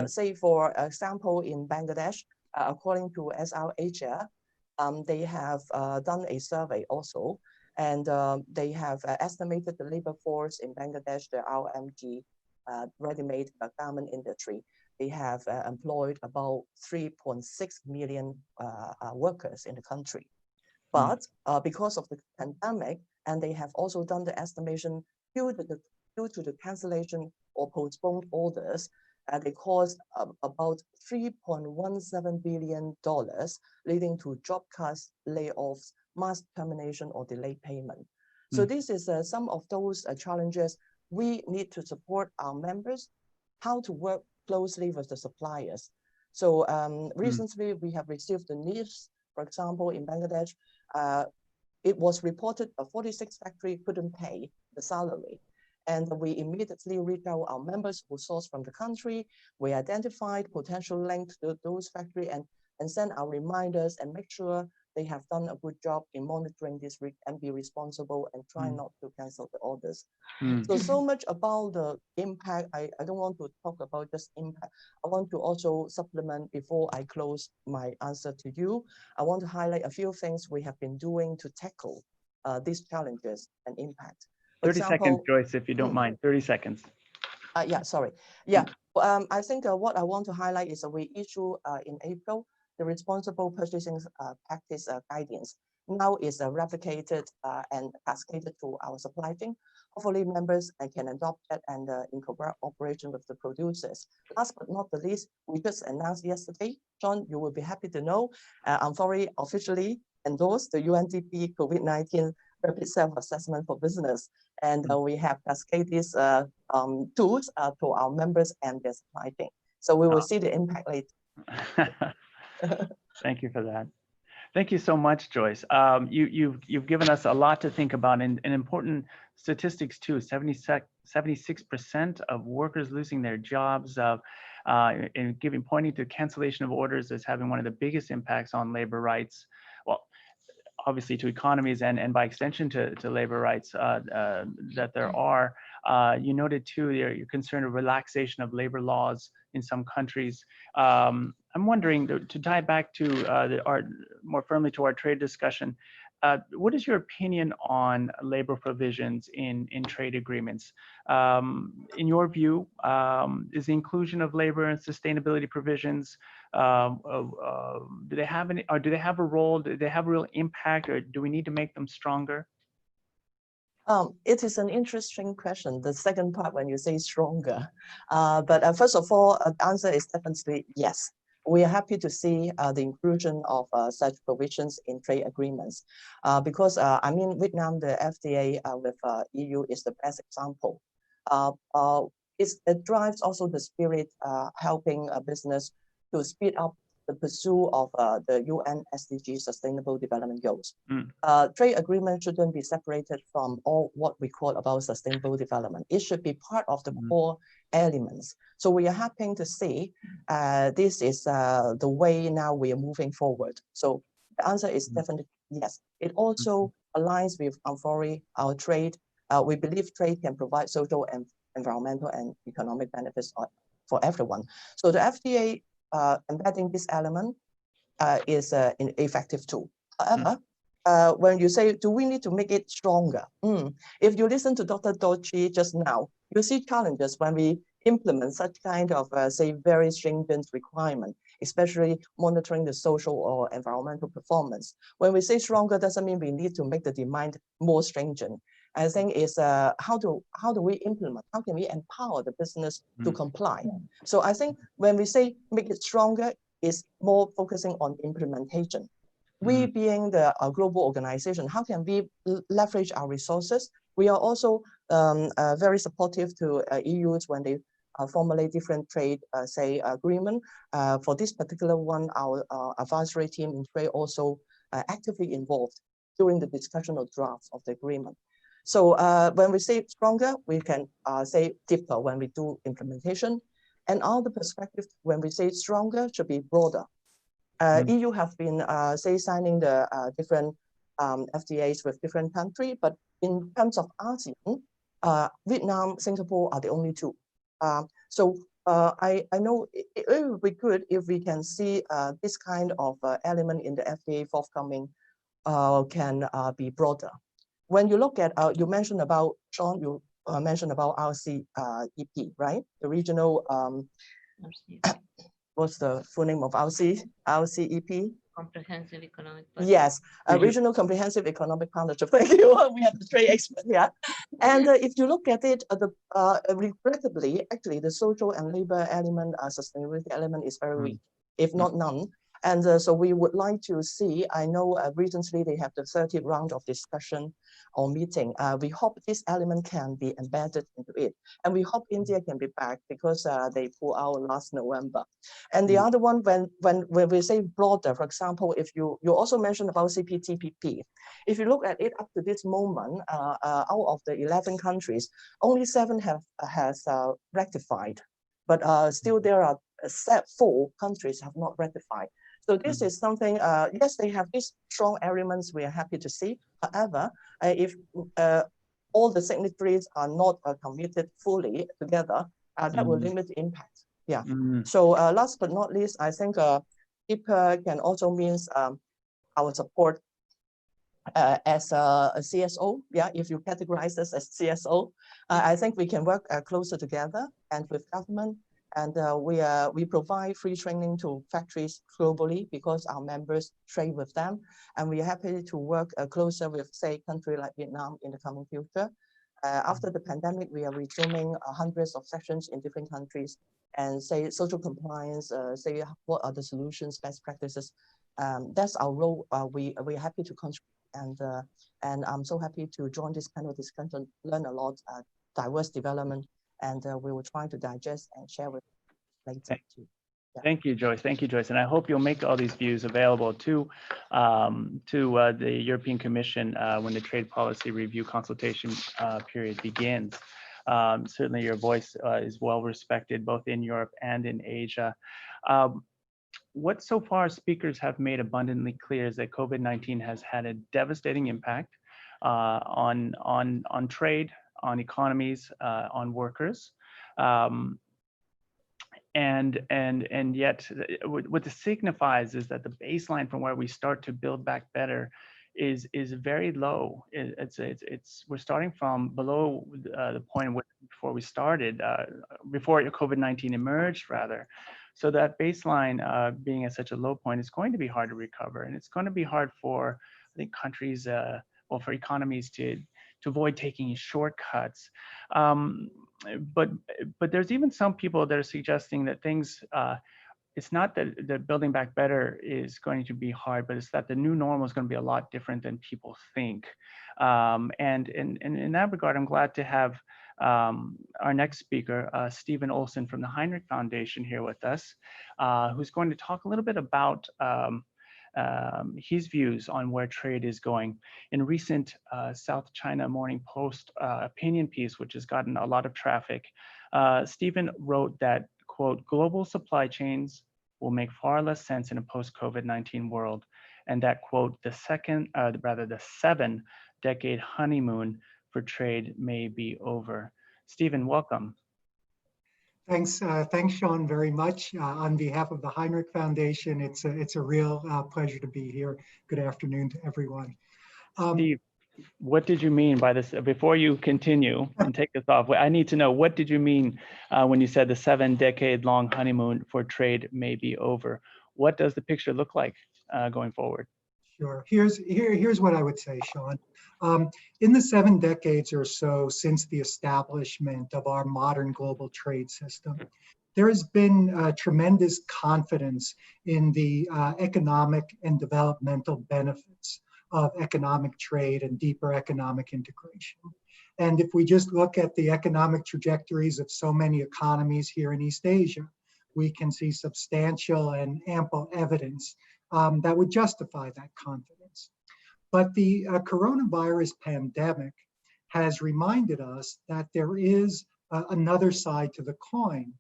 Say, for example, in Bangladesh, according to SR Asia, they have done a survey also, and they have estimated the labor force in Bangladesh, the RMG, ready-made garment industry. They have employed about 3.6 million workers in the country. But because of the pandemic, and they have also done the estimation due to the cancellation or postponed orders, they caused about $3.17 billion, leading to job cuts, layoffs, mass termination, or delayed payment. So this is some of those challenges. We need to support our members, how to work closely with the suppliers. So recently we have received the news, for example, in Bangladesh, it was reported a 46 factory couldn't pay the salary. And we immediately reached out our members who source from the country. We identified potential links to those factories and send our reminders and make sure they have done a good job in monitoring this week and be responsible and try not to cancel the orders. So much about the impact. I don't want to talk about just impact. I want to also supplement before I close my answer to you. I want to highlight a few things we have been doing to tackle these challenges and impact. For 30 example, seconds, Joyce, if you don't mind, 30 seconds. Yeah, sorry. Yeah, I think what I want to highlight is that we issue in April the responsible purchasing practice guidance. Now is replicated and cascaded to our supply chain. Hopefully members can adopt that and in cooperation with the producers. Last but not the least, we just announced yesterday, John, you will be happy to know, Amfori officially endorsed the UNDP COVID-19 rapid self-assessment for business. And we have cascaded these tools to our members and their supply chain. So we will see the impact later. Thank you for that. Thank you so much, Joyce. You've given us a lot to think about, and important statistics too. 76% of workers losing their jobs, and pointing to cancellation of orders as having one of the biggest impacts on labor rights. Well, obviously to economies and by extension to labor rights that there are. You noted too your concern of relaxation of labor laws in some countries. I'm wondering, to tie back to more firmly to our trade discussion, what is your opinion on labor provisions in trade agreements? In your view, is the inclusion of labor and sustainability provisions, do they have any, or do they have a role? Do they have a real impact, or do we need to make them stronger? It is an interesting question, the second part when you say stronger. But first of all, the answer is definitely yes. We are happy to see the inclusion of such provisions in trade agreements because, I mean, Vietnam, the FTA with EU is the best example. It drives also the spirit helping a business to speed up the pursuit of the UN SDG Sustainable Development Goals. Trade agreement shouldn't be separated from all what we call about sustainable development. It should be part of the core elements. So we are happy to see this is the way now we are moving forward. So the answer is definitely yes. It also aligns with Amfori, our trade. We believe trade can provide social and environmental and economic benefits for everyone. So the FTA embedding this element is an effective tool. However, when you say, do we need to make it stronger? If you listen to Dr. Dochi just now, you see challenges when we implement such kind of, say, very stringent requirement, especially monitoring the social or environmental performance. When we say stronger, doesn't mean we need to make the demand more stringent. I think is how do we implement? How can we empower the business to comply? So I think when we say make it stronger, is more focusing on implementation. We being the global organization, how can we leverage our resources? We are also very supportive to EUs when they formulate different trade, say, agreement. For this particular one, our advisory team in trade also actively involved during the discussion of drafts of the agreement. So when we say stronger, we can say deeper when we do implementation. And all the perspective, when we say stronger, should be broader. EU have been, say, signing the different FTAs with different countries, but in terms of ASEAN, Vietnam, Singapore are the only two. So I know it would be good if we can see this kind of element in the FTA forthcoming can be broader. When you look at, you mentioned about, Sean, you mentioned about RCEP, right? The regional, what's the full name of RCEP? Comprehensive Economic Partnership. Yes, Regional Comprehensive Economic Partnership. Thank you. We have the trade expert here. And if you look at it, regrettably, actually, the social and labor element, sustainability element is very weak, if not none. And so we would like to see, I know recently they have the 30th round of discussion or meeting. We hope this element can be embedded into it. And we hope India can be back because they pulled out last November. And the other one, when we say broader, for example, if you also mentioned about CPTPP. If you look at it up to this moment, out of the 11 countries, only 7 has ratified. But still there are except 4 countries have not ratified. So this is something, yes, they have these strong elements we are happy to see. However, if all the signatories are not committed fully together, that will limit the impact. Yeah. So last but not least, I think IPA can also means our support as a CSO. Yeah, if you categorize this as CSO, I think we can work closer together and with government. And we provide free training to factories globally because our members trade with them. And we are happy to work closer with, say, country like Vietnam in the coming future. After the pandemic, we are resuming hundreds of sessions in different countries and say social compliance, say what are the solutions, best practices. That's our role. We're happy to contribute, and I'm so happy to join this panel discussion, learn a lot, diverse development, and we will try to digest and share with you later too. Yeah. Thank you, Joyce. Thank you, Joyce. And I hope you'll make all these views available to the European Commission when the trade policy review consultation period begins. Certainly your voice is well respected both in Europe and in Asia. What so far speakers have made abundantly clear is that COVID-19 has had a devastating impact on trade, on economies, on workers. And yet what this signifies is that the baseline from where we start to build back better is very low. We're starting from below the point before we started, before COVID-19 emerged rather. So that baseline being at such a low point is going to be hard to recover, and it's going to be hard for, I think, countries, well, for economies to avoid taking shortcuts. But there's even some people that are suggesting that things, it's not that building back better is going to be hard, but it's that the new normal is going to be a lot different than people think. And in that regard, I'm glad to have our next speaker, Stephen Olson from the Heinrich Foundation here with us, who's going to talk a little bit about his views on where trade is going. In a recent South China Morning Post opinion piece, which has gotten a lot of traffic, Stephen wrote that, quote, global supply chains will make far less sense in a post-COVID-19 world, and that, quote, the 7-decade honeymoon for trade may be over. Stephen, welcome. Thanks, Sean, very much. On behalf of the Heinrich Foundation, it's a real pleasure to be here. Good afternoon to everyone. Steve, what did you mean by this? Before you continue and take this off, I need to know, what did you mean when you said the 7-decade-long honeymoon for trade may be over? What does the picture look like going forward? Sure. Here's what I would say, Sean. In the 7 decades or so since the establishment of our modern global trade system, there has been tremendous confidence in the economic and developmental benefits of economic trade and deeper economic integration. And if we just look at the economic trajectories of so many economies here in East Asia, we can see substantial and ample evidence that would justify that confidence. But the coronavirus pandemic has reminded us that there is another side to the coin,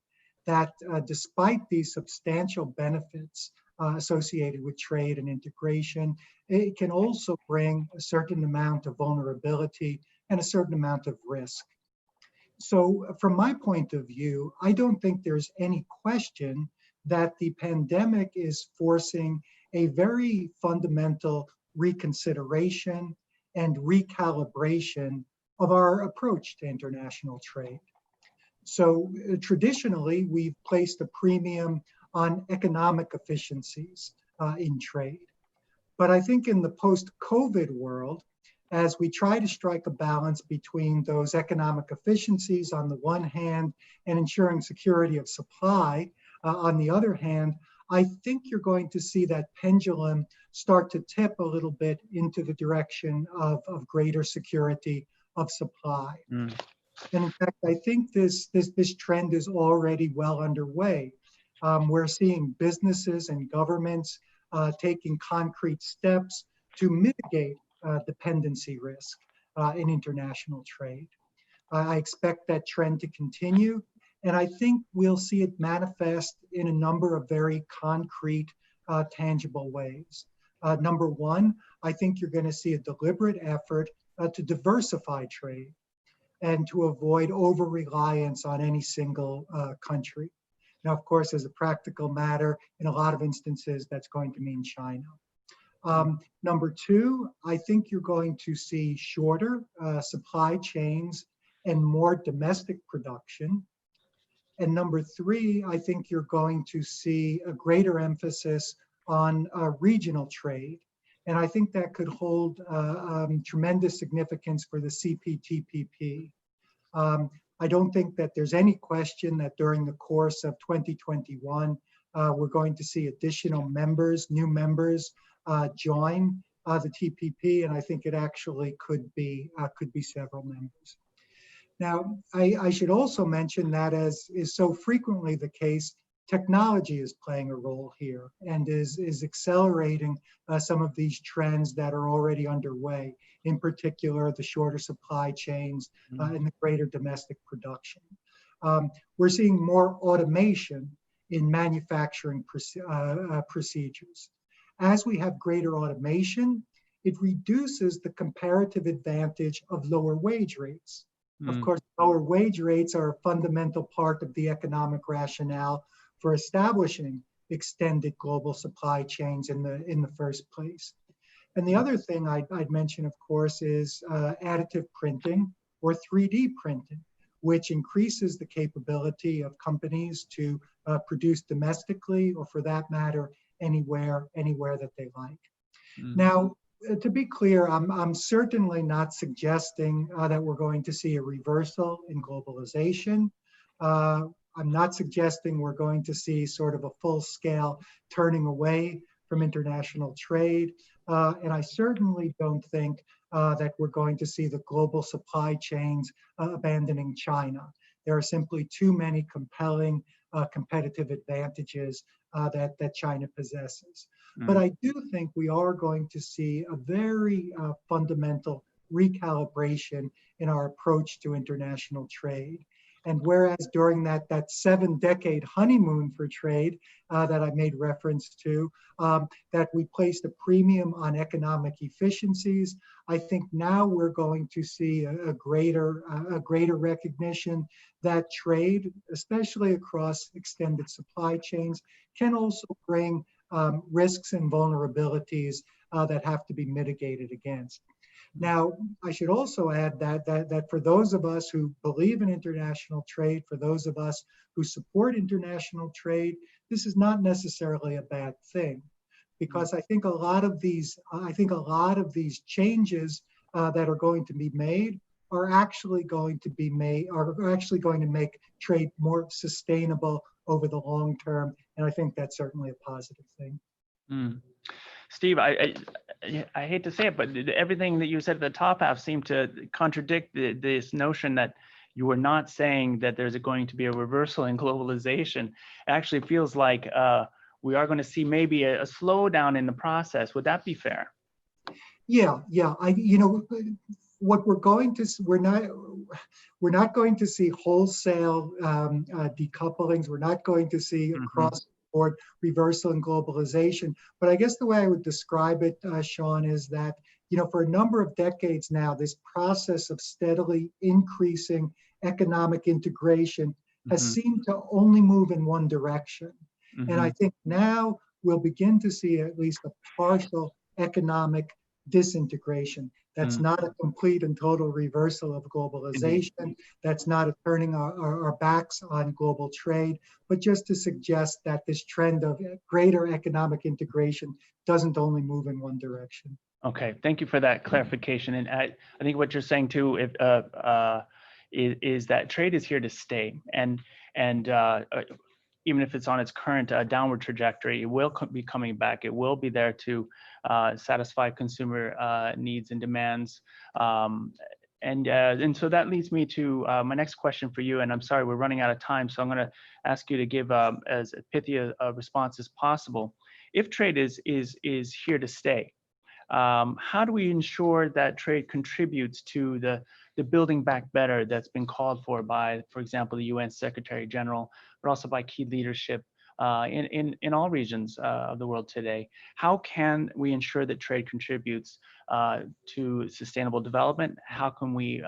that despite these substantial benefits associated with trade and integration, it can also bring a certain amount of vulnerability and a certain amount of risk. So from my point of view, I don't think there's any question that the pandemic is forcing a very fundamental reconsideration and recalibration of our approach to international trade. So traditionally, we've placed a premium on economic efficiencies in trade. But I think in the post-COVID world, as we try to strike a balance between those economic efficiencies on the one hand and ensuring security of supply on the other hand, I think you're going to see that pendulum start to tip a little bit into the direction of greater security of supply. And in fact, I think this trend is already well underway. We're seeing businesses and governments taking concrete steps to mitigate dependency risk in international trade. I expect that trend to continue. And I think we'll see it manifest in a number of very concrete, tangible ways. Number one, I think you're going to see a deliberate effort to diversify trade and to avoid over-reliance on any single country. Now, of course, as a practical matter, in a lot of instances, that's going to mean China. Number two, I think you're going to see shorter supply chains and more domestic production. And number three, I think you're going to see a greater emphasis on regional trade. And I think that could hold tremendous significance for the CPTPP. I don't think that there's any question that during the course of 2021, we're going to see additional members, new members, join the TPP, and I think it actually could be several members. Now, I should also mention that, as is so frequently the case, technology is playing a role here and is accelerating some of these trends that are already underway, in particular the shorter supply chains and the greater domestic production. We're seeing more automation in manufacturing procedures. As we have greater automation, it reduces the comparative advantage of lower wage rates. Of course, lower wage rates are a fundamental part of the economic rationale for establishing extended global supply chains in the first place. And the other thing I'd mention, of course, is additive printing or 3D printing, which increases the capability of companies to produce domestically, or for that matter, anywhere that they like. Now, to be clear, I'm certainly not suggesting that we're going to see a reversal in globalization. I'm not suggesting we're going to see sort of a full-scale turning away from international trade. And I certainly don't think that we're going to see the global supply chains abandoning China. There are simply too many compelling competitive advantages that China possesses. But I do think we are going to see a very fundamental recalibration in our approach to international trade. And whereas during that 7-decade honeymoon for trade that I made reference to, that we placed a premium on economic efficiencies, I think now we're going to see a greater recognition that trade, especially across extended supply chains, can also bring risks and vulnerabilities that have to be mitigated against. Now, I should also add that for those of us who believe in international trade, for those of us who support international trade, this is not necessarily a bad thing, because I think a lot of these changes that are going to be made are actually going to make trade more sustainable over the long term, and I think that's certainly a positive thing. Steve, I hate to say it, but everything that you said at the top half seemed to contradict this notion that you were not saying that there's going to be a reversal in globalization. It actually feels like we are going to see maybe a slowdown in the process. Would that be fair? Yeah. What we're not going to see wholesale decouplings. We're not going to see across board reversal in globalization. But I guess the way I would describe it, Sean, is that, for a number of decades now, this process of steadily increasing economic integration has seemed to only move in one direction. And I think now we'll begin to see at least a partial economic disintegration. That's not a complete and total reversal of globalization. That's not a turning our backs on global trade, but just to suggest that this trend of greater economic integration doesn't only move in one direction. Okay, thank you for that clarification. And I think what you're saying too is that trade is here to stay, and even if it's on its current downward trajectory, it will be coming back. It will be there to satisfy consumer needs and demands. And so that leads me to my next question for you. And I'm sorry, we're running out of time, so I'm going to ask you to give as pithy a response as possible. If trade is here to stay, How do we ensure that trade contributes to the building back better that's been called for example, the UN Secretary General, but also by key leadership in all regions of the world today? How can we ensure that trade contributes to sustainable development? How can we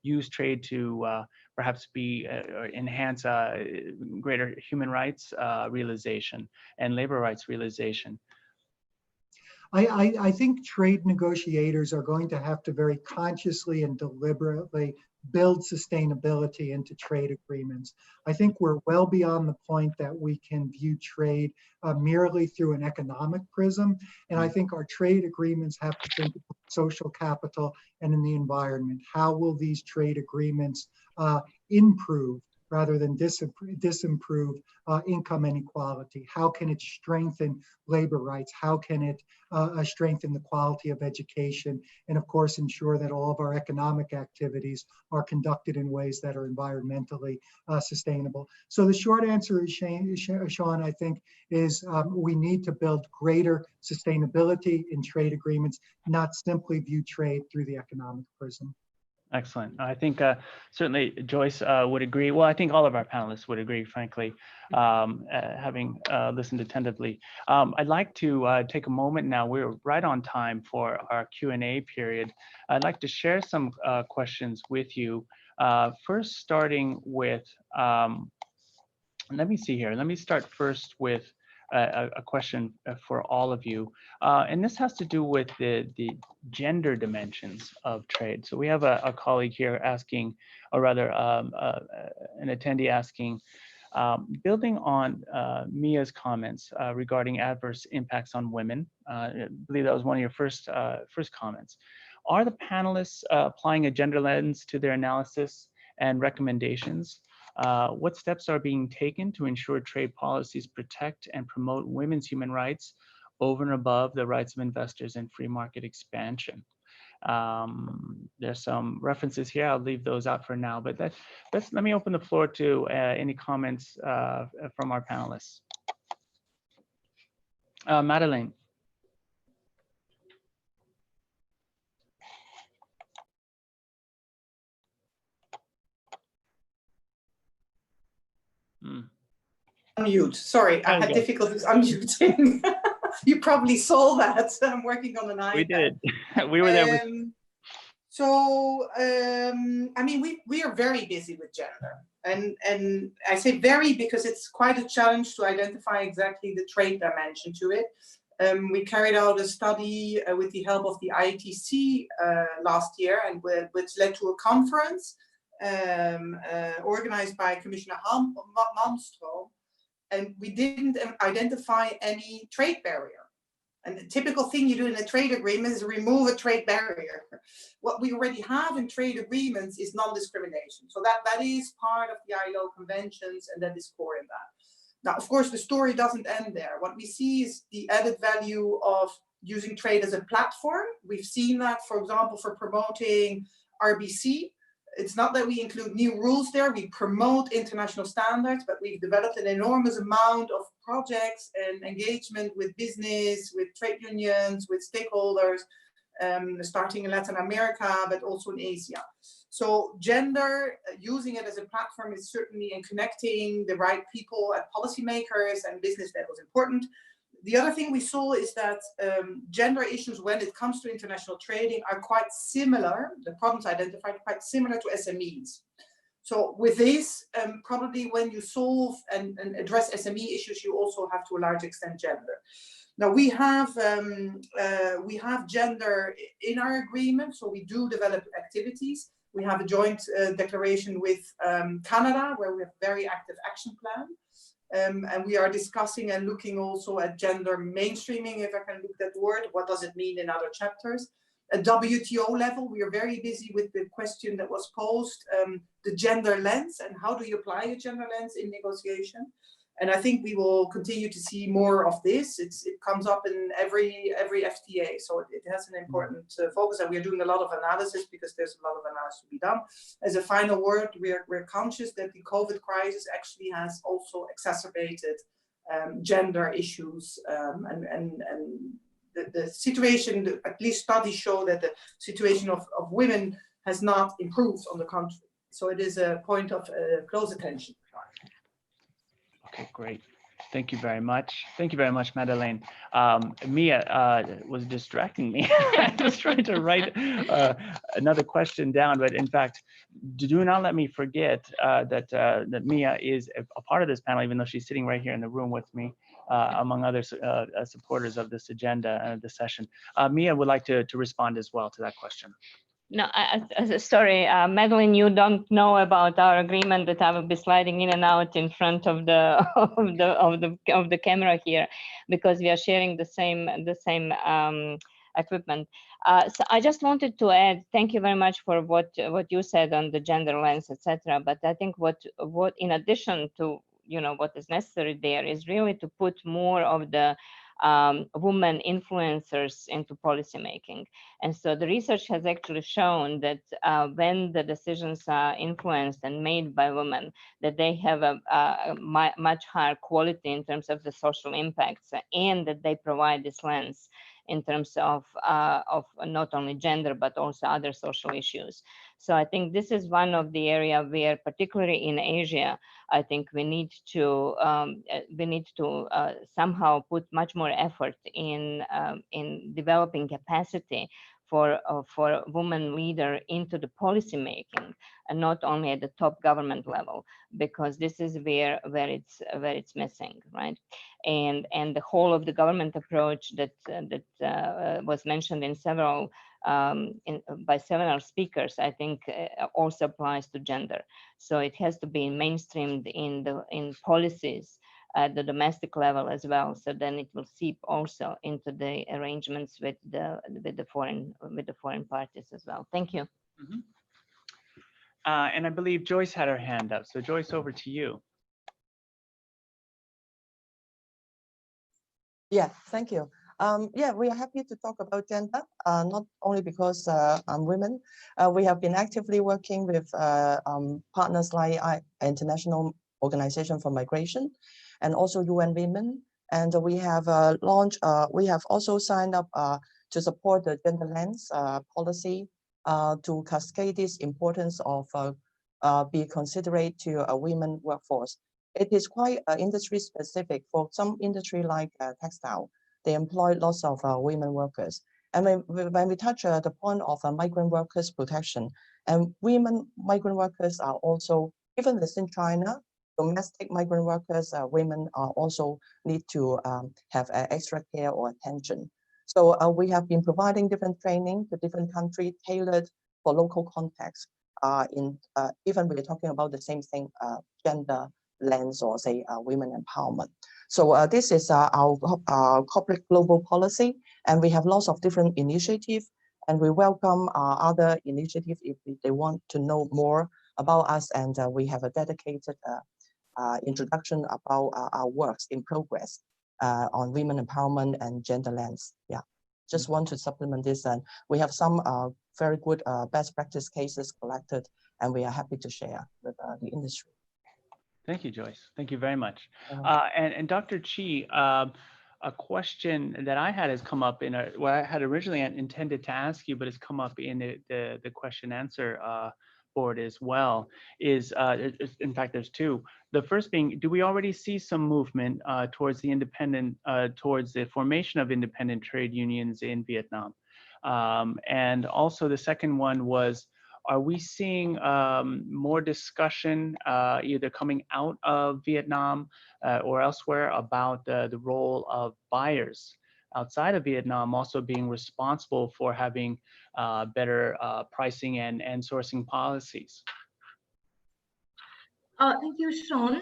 use trade to perhaps enhance greater human rights realization and labor rights realization? I think trade negotiators are going to have to very consciously and deliberately build sustainability into trade agreements. I think we're well beyond the point that we can view trade merely through an economic prism. And I think our trade agreements have to think about social capital and in the environment. How will these trade agreements improve rather than disimprove income inequality? How can it strengthen labor rights? How can it strengthen the quality of education? And of course, ensure that all of our economic activities are conducted in ways that are environmentally sustainable. So the short answer is, Sean, I think, is we need to build greater sustainability in trade agreements, not simply view trade through the economic prism. Excellent. I think certainly Joyce would agree. Well, I think all of our panelists would agree, frankly, having listened attentively. I'd like to take a moment now. We're right on time for our Q&A period. I'd like to share some questions with you. First, starting with, let me see here. Let me start first with a question for all of you. And this has to do with the gender dimensions of trade. So we have a colleague here asking, or rather an attendee asking, building on Mia's comments regarding adverse impacts on women, I believe that was one of your first comments. Are the panelists applying a gender lens to their analysis and recommendations? What steps are being taken to ensure trade policies protect and promote women's human rights over and above the rights of investors in free market expansion? There's some references here. I'll leave those out for now, but let me open the floor to any comments from our panelists. Madeleine. Unmute. Sorry, I had difficulties unmuting. You probably saw that. I'm working on an iPad. We did. We were there. I mean, we are very busy with gender, and I say very because it's quite a challenge to identify exactly the trade dimension to it. We carried out a study with the help of the ITC last year, and which led to a conference organized by Commissioner Malmström, and we didn't identify any trade barrier. And the typical thing you do in a trade agreement is remove a trade barrier. What we already have in trade agreements is non-discrimination. So that is part of the ILO conventions, and that is core in that. Now, of course, the story doesn't end there. What we see is the added value of using trade as a platform. We've seen that, for example, for promoting RBC. It's not that we include new rules there, we promote international standards, but we've developed an enormous amount of projects and engagement with business, with trade unions, with stakeholders, starting in Latin America, but also in Asia. So gender, using it as a platform is certainly in connecting the right people at policymakers and business levels important. The other thing we saw is that gender issues when it comes to international trading are quite similar, the problems identified quite similar to SMEs. So with this, probably when you solve and address SME issues, you also have to a large extent gender. Now we have gender in our agreement, so we do develop activities. We have a joint declaration with Canada, where we have a very active action plan. And we are discussing and looking also at gender mainstreaming, if I can look that word. What does it mean in other chapters? At WTO level, we are very busy with the question that was posed, the gender lens, and how do you apply a gender lens in negotiation? And I think we will continue to see more of this. It comes up in every FTA, so it has an important focus, and we are doing a lot of analysis because there's a lot of analysis to be done. As a final word, we're conscious that the COVID crisis actually has also exacerbated gender issues, and the situation, at least studies show that the situation of women has not improved on the contrary. So it is a point of close attention. Okay, great. Thank you very much. Thank you very much, Madeleine. Mia was distracting me. I was trying to write another question down, but in fact, do not let me forget that Mia is a part of this panel, even though she's sitting right here in the room with me, among other supporters of this agenda and the session. Mia would like to respond as well to that question. No, sorry, Madeleine, you don't know about our agreement that I will be sliding in and out in front of the of the camera here, because we are sharing the same equipment. So I just wanted to add, thank you very much for what you said on the gender lens, etc. But I think what in addition to what is necessary there is really to put more of the women influencers into policymaking. And so the research has actually shown that when the decisions are influenced and made by women, that they have a much higher quality in terms of the social impacts, and that they provide this lens in terms of not only gender, but also other social issues. So I think this is one of the area where, particularly in Asia, I think we need to somehow put much more effort in developing capacity for women leader into the policy making, and not only at the top government level, because this is where it's missing, right? And the whole of the government approach that was mentioned in by several speakers, I think also applies to gender. So it has to be mainstreamed in policies at the domestic level as well. So then it will seep also into the arrangements with the foreign parties as well. Thank you. Mm-hmm. And I believe Joyce had her hand up. So Joyce, over to you. Yeah, thank you. Yeah, we are happy to talk about gender, not only because I'm women. We have been actively working with partners like International Organization for Migration and also UN Women. And we have launched, we have also signed up to support the gender lens policy to cascade this importance of be considerate to a women workforce. It is quite industry specific. For some industry like textile, they employ lots of women workers. And when we touch the point of migrant workers protection, and women migrant workers are also, even within China, domestic migrant workers, women are also need to have extra care or attention. So we have been providing different training to different countries tailored for local context. Even we're talking about the same thing, gender lens or say women empowerment. So this is our corporate global policy, and we have lots of different initiatives, and we welcome other initiatives if they want to know more about us, and we have a dedicated introduction about our works in progress on women empowerment and gender lens. Yeah, just want to supplement this, and we have some very good best practice cases collected, and we are happy to share with the industry. Thank you, Joyce. Thank you very much. And Dr. Chi, a question that I had has come up in what I had originally intended to ask you, but it's come up in the question answer board as well. Is in fact, there's two. The first being, do we already see some movement towards towards the formation of independent trade unions in Vietnam? And also the second one was, are we seeing more discussion either coming out of Vietnam or elsewhere about the role of buyers outside of Vietnam also being responsible for having better pricing and sourcing policies? Thank you, Sean.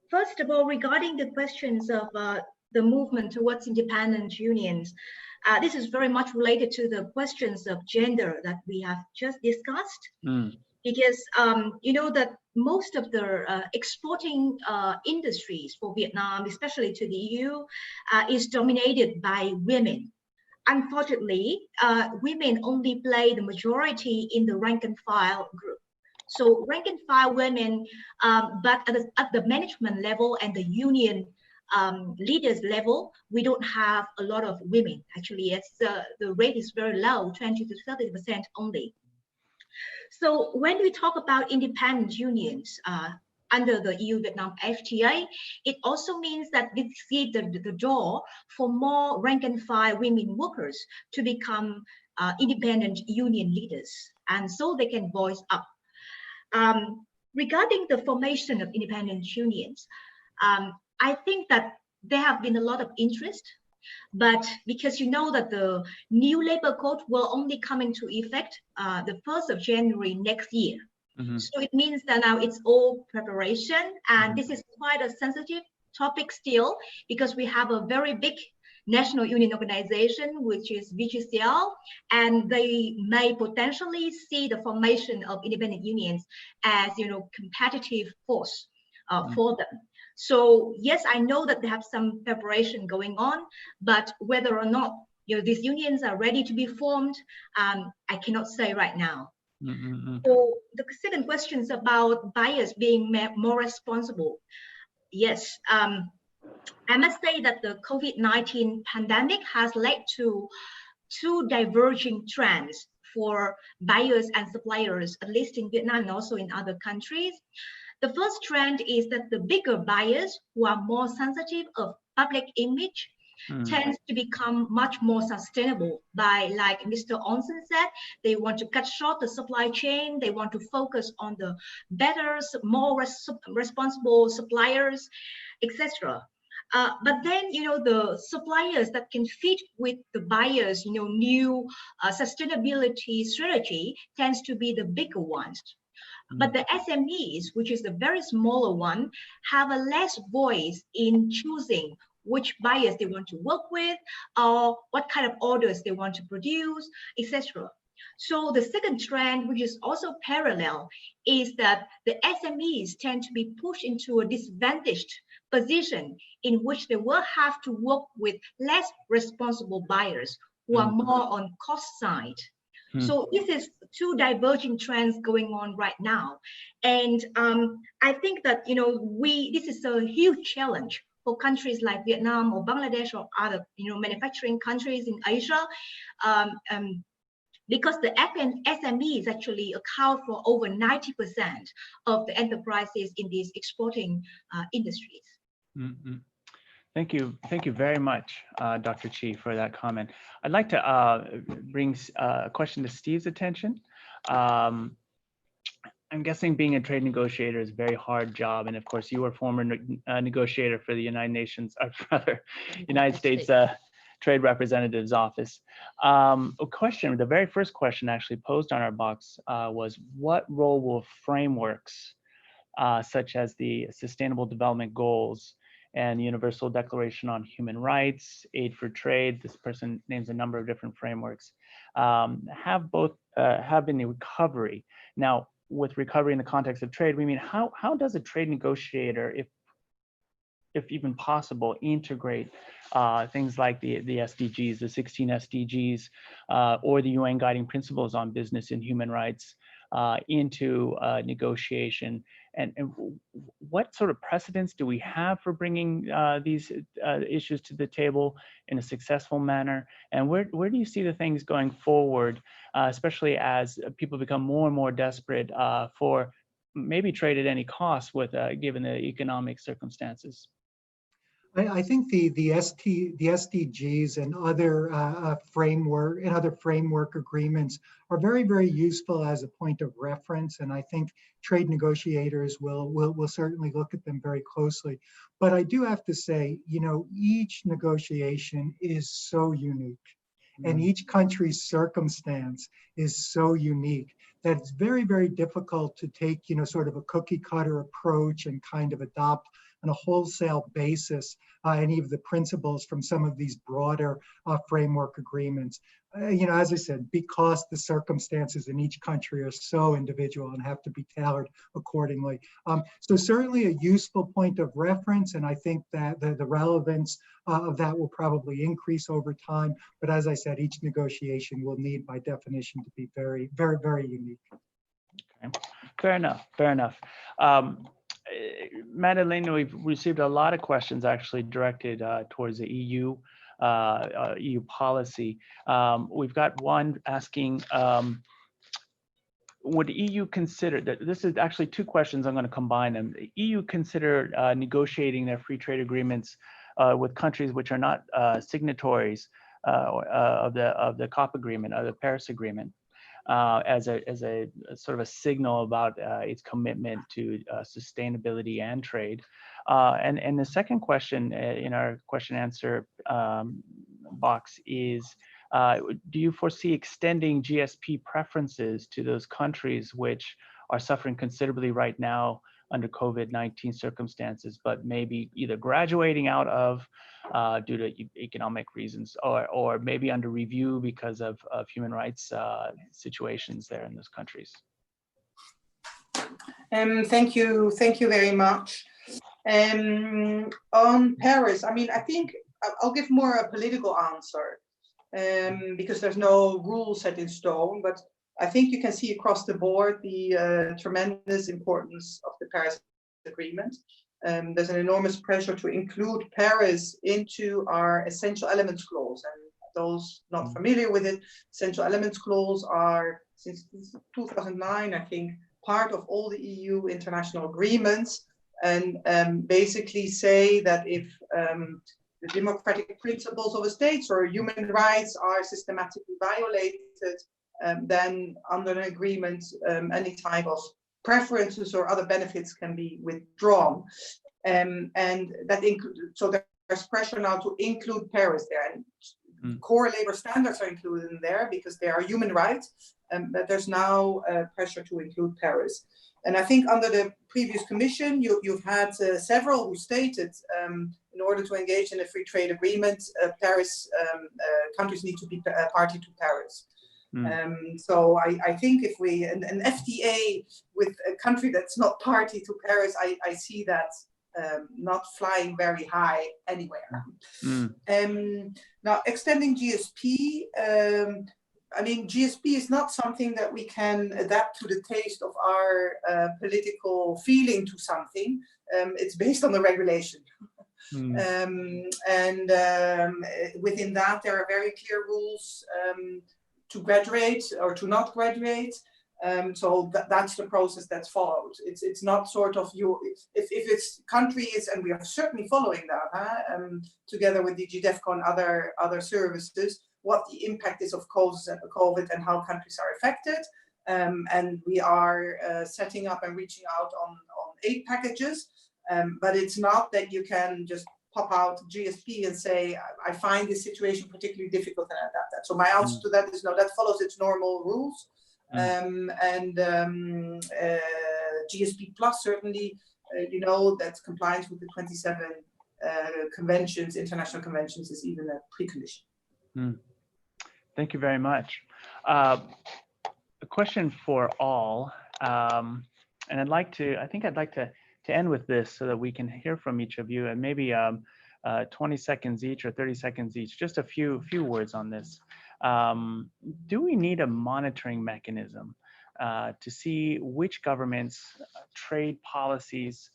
First of all, regarding the questions of the movement towards independent unions, this is very much related to the questions of gender that we have just discussed. Because you know that most of the exporting industries for Vietnam, especially to the EU, is dominated by women. Unfortunately, women only play the majority in the rank and file group. So rank and file women, but at the management level and the union leaders level, we don't have a lot of women. Actually, the rate is very low, 20 to 30% only. So when we talk about independent unions under the EU-Vietnam FTA, it also means that this gives the door for more rank-and-file women workers to become independent union leaders, and so they can voice up. Regarding the formation of independent unions, I think that there have been a lot of interest, but because you know that the new labor code will only come into effect the 1st of January next year. Mm-hmm. So it means that now it's all preparation, and mm-hmm. this is quite a sensitive topic still, because we have a very big national union organization, which is VGCL, and they may potentially see the formation of independent unions as, you know, competitive force for them. So yes, I know that they have some preparation going on, but whether or not, you know, these unions are ready to be formed, I cannot say right now. Mm-hmm. So the second question is about buyers being more responsible. Yes, I must say that the COVID-19 pandemic has led to two diverging trends for buyers and suppliers, at least in Vietnam and also in other countries. The first trend is that the bigger buyers who are more sensitive of public image tends to become much more sustainable by, like Mr. Onsen said, they want to cut short the supply chain, they want to focus on the better, more responsible suppliers, etc. But then, you know, the suppliers that can fit with the buyers, you know, new sustainability strategy tends to be the bigger ones. But the SMEs, which is the very smaller one, have a less voice in choosing which buyers they want to work with, or what kind of orders they want to produce, etc. So the second trend, which is also parallel, is that the SMEs tend to be pushed into a disadvantaged position in which they will have to work with less responsible buyers who are more on cost side. So this is two diverging trends going on right now. And I think that, you know, this is a huge challenge for countries like Vietnam or Bangladesh or other, you know, manufacturing countries in Asia, because the SMEs actually account for over 90% of the enterprises in these exporting industries. Mm-hmm. Thank you very much, Dr. Chi, for that comment. I'd like to bring a question to Steve's attention. I'm guessing being a trade negotiator is a very hard job, and of course, you were a former negotiator for the United Nations, or rather, United States Trade Representative's Office. The very first question actually posed on our box was, what role will frameworks such as the Sustainable Development Goals and the Universal Declaration on Human Rights, Aid for Trade, this person names a number of different frameworks, have in the recovery? Now, with recovery in the context of trade, we mean how does a trade negotiator, if even possible, integrate things like the SDGs, the 16 SDGs, or the UN Guiding Principles on Business and Human Rights into negotiation? And what sort of precedents do we have for bringing these issues to the table in a successful manner? And where do you see the things going forward, especially as people become more and more desperate for maybe trade at any cost with given the economic circumstances? I think the SDGs and other framework agreements are very, very useful as a point of reference, and I think trade negotiators will certainly look at them very closely. But I do have to say, you know, each negotiation is so unique, and each country's circumstance is so unique that it's very, very difficult to take, you know, sort of a cookie cutter approach and kind of adopt on a wholesale basis any of the principles from some of these broader framework agreements. You know, as I said, because the circumstances in each country are so individual and have to be tailored accordingly. So certainly a useful point of reference, and I think that the relevance of that will probably increase over time. But as I said, each negotiation will need, by definition, to be very, very, very unique. Okay. Fair enough. Madeleine, we've received a lot of questions actually directed towards the EU, EU policy. We've got one asking, would EU consider that? This is actually two questions. I'm going to combine them. The EU consider negotiating their free trade agreements with countries which are not signatories of the COP agreement, or the Paris Agreement, as a sort of a signal about its commitment to sustainability and trade. And the second question in our question answer box is, do you foresee extending GSP preferences to those countries which are suffering considerably right now under COVID-19 circumstances, but maybe either graduating out of due to economic reasons, or maybe under review because of human rights situations there in those countries? Thank you very much. On Paris, I mean, I think I'll give more a political answer. Because there's no rule set in stone, but I think you can see across the board the tremendous importance of the Paris Agreement. There's an enormous pressure to include Paris into our essential elements clause. And those not familiar with it, essential elements clause are, since 2009, I think, part of all the EU international agreements, and basically say that if the democratic principles of the states or human rights are systematically violated, then under an agreement, any type of preferences or other benefits can be withdrawn. And that so there's pressure now to include Paris there. And core labor standards are included in there because they are human rights, but there's now pressure to include Paris. And I think under the previous commission, you've had several who stated in order to engage in a free trade agreement, Paris countries need to be a party to Paris. So I think if we, an FTA with a country that's not party to Paris, I see that not flying very high anywhere. Now, extending GSP, I mean, GSP is not something that we can adapt to the taste of our political feeling to something. It's based on the regulation. And within that, there are very clear rules to graduate or to not graduate. So that's the process that's followed. It's not sort of if it's countries, and we are certainly following that together with DG DEFCO and other services, what the impact is of COVID and how countries are affected. And we are setting up and reaching out on aid packages. But it's not that you can just pop out GSP and say, I find this situation particularly difficult and adapt that. So my answer to that is no, that follows its normal rules. GSP Plus, certainly, you know, that compliance with the 27 conventions, international conventions, is even a precondition. Thank you very much. A question for all, and I think I'd like to end with this so that we can hear from each of you, and maybe 20 seconds each or 30 seconds each, just a few words on this. Do we need a monitoring mechanism to see which governments' trade policies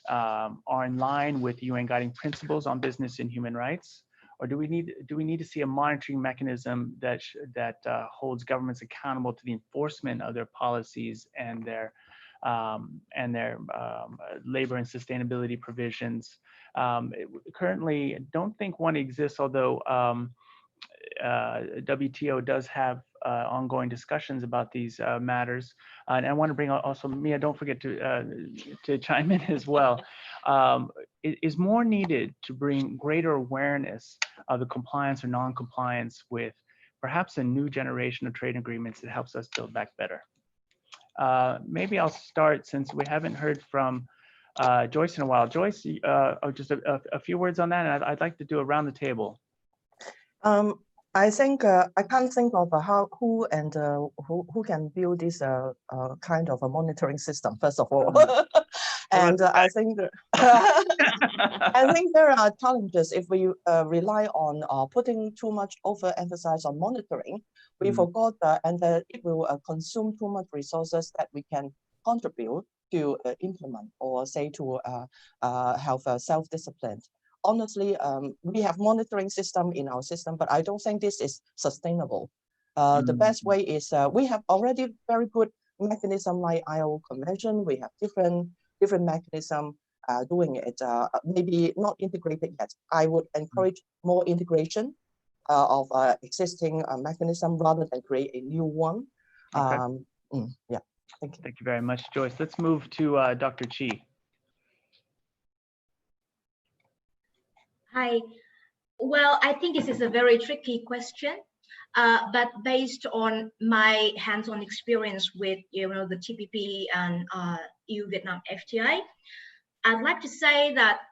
are in line with UN guiding principles on business and human rights? Or do we need to see a monitoring mechanism that holds governments accountable to the enforcement of their policies and their labor and sustainability provisions? Currently, I don't think one exists, although WTO does have ongoing discussions about these matters. And I want to bring also Mia, don't forget to chime in as well. Is more needed to bring greater awareness of the compliance or non-compliance with perhaps a new generation of trade agreements that helps us build back better? Maybe I'll start, since we haven't heard from Joyce in a while. Joyce, just a few words on that, and I'd like to do around the table. I think I can't think of who can build this kind of a monitoring system, first of all. And I think there are challenges if we rely on putting too much overemphasis on monitoring. We forgot and it will consume too much resources that we can contribute to implement or say to have a self-discipline. Honestly, we have monitoring system in our system, but I don't think this is sustainable. The best way is we have already very good mechanism like ILO Convention. We have different mechanism doing it. Maybe not integrated yet. I would encourage more integration of existing mechanism rather than create a new one. Okay. Yeah, thank you. Thank you very much, Joyce. Let's move to Dr. Chi. Hi. Well, I think this is a very tricky question, but based on my hands-on experience with the TPP and EU-Vietnam FTA, I'd like to say that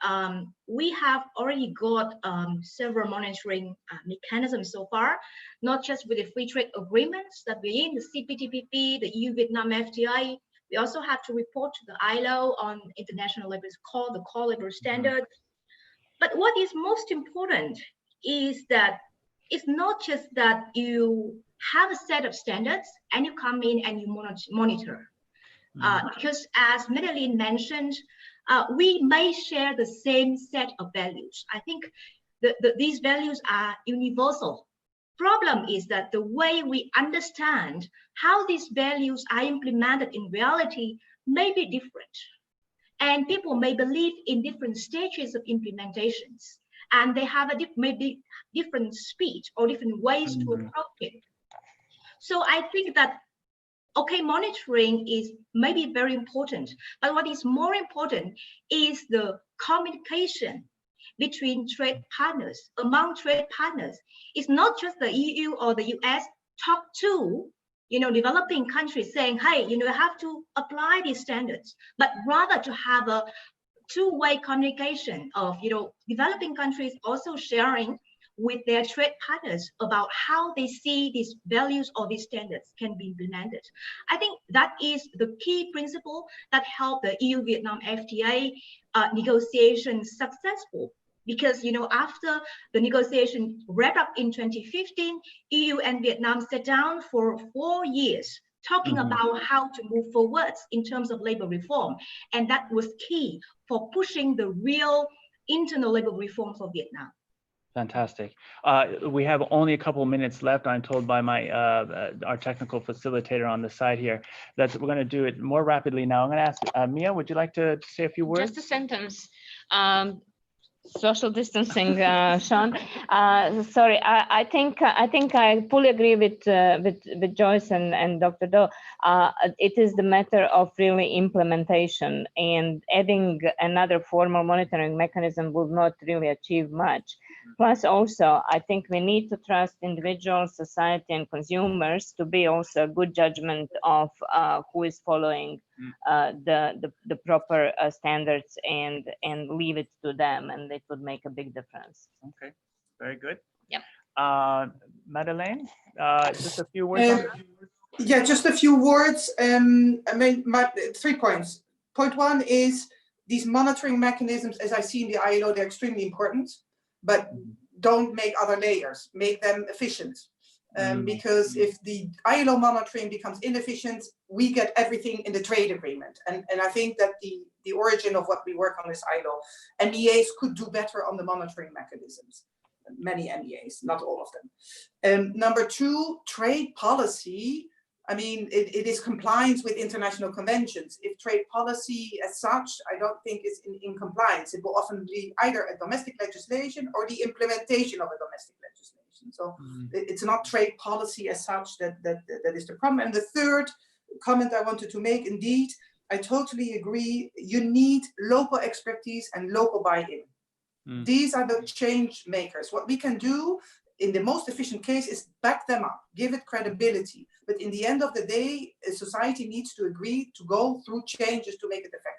we have already got several monitoring mechanisms so far, not just with the free trade agreements that we're in, the CPTPP, the EU-Vietnam FTA. We also have to report to the ILO on international labor called the core labor standards. But what is most important is that it's not just that you have a set of standards and you come in and you monitor. Because as Madeline mentioned, we may share the same set of values. I think these values are universal. Problem is that the way we understand how these values are implemented in reality may be different. And people may believe in different stages of implementations, and they have maybe different speed or different ways to approach it. So I think that, okay, monitoring is maybe very important, but what is more important is the communication between trade partners, among trade partners. It's not just the EU or the US talk to developing countries saying, hey, you have to apply these standards, but rather to have a two-way communication of, developing countries also sharing with their trade partners about how they see these values or these standards can be implemented. I think that is the key principle that helped the EU-Vietnam FTA negotiations successful. Because after the negotiation wrapped up in 2015, EU and Vietnam sat down for 4 years talking about how to move forwards in terms of labor reform. And that was key for pushing the real internal labor reform for Vietnam. Fantastic. We have only a couple of minutes left. I'm told by my our technical facilitator on the side here that we're going to do it more rapidly now. I'm going to ask Mia, would you like to say a few words? Just a sentence. Social distancing, Sean. Sorry, I think I fully agree with Joyce and Dr. Do. It is the matter of really implementation, and adding another formal monitoring mechanism will not really achieve much. Plus, also, I think we need to trust individuals, society, and consumers to be also a good judgment of who is following the proper standards and leave it to them, and it would make a big difference. Okay, very good. Yep. Madeleine, just a few words. Yeah, just a few words. I mean, 3 points. Point 1 is these monitoring mechanisms, as I see in the ILO, they're extremely important, but don't make other layers, make them efficient. Because if the ILO monitoring becomes inefficient, we get everything in the trade agreement. And I think that the origin of what we work on is ILO. MEAs could do better on the monitoring mechanisms. Many MEAs, not all of them. Number 2, trade policy. I mean, it is compliance with international conventions. If trade policy as such, I don't think is in compliance. It will often be either a domestic legislation or the implementation of a domestic legislation. So it's not trade policy as such that is the problem. And the third comment I wanted to make, indeed, I totally agree. You need local expertise and local buy-in. These are the change makers. What we can do in the most efficient case is back them up, give it credibility. But in the end of the day, society needs to agree to go through changes to make it effective.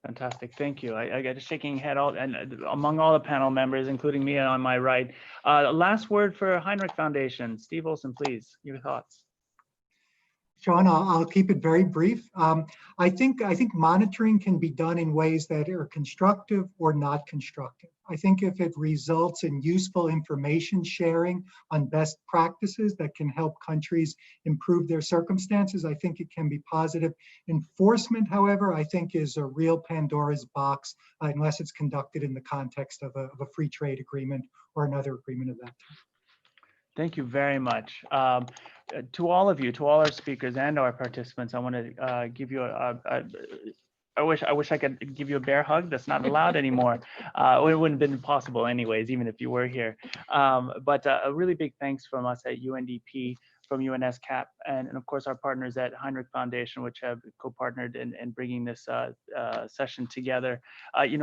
Fantastic, thank you. I got a shaking head among all the panel members, including me on my right. Last word for Heinrich Foundation. Steve Olson, please, your thoughts. Sean, I'll keep it very brief. I think monitoring can be done in ways that are constructive or not constructive. I think if it results in useful information sharing on best practices that can help countries improve their circumstances, I think it can be positive. Enforcement, however, I think is a real Pandora's box unless it's conducted in the context of a free trade agreement or another agreement of that type. Thank you very much. To all of you, to all our speakers and our participants, I want to give you I wish I could give you a bear hug. That's not allowed anymore. It wouldn't have been possible anyways, even if you were here. But a really big thanks from us at UNDP, from UNESCAP, and of course our partners at Heinrich Foundation, which have co-partnered in bringing this session together.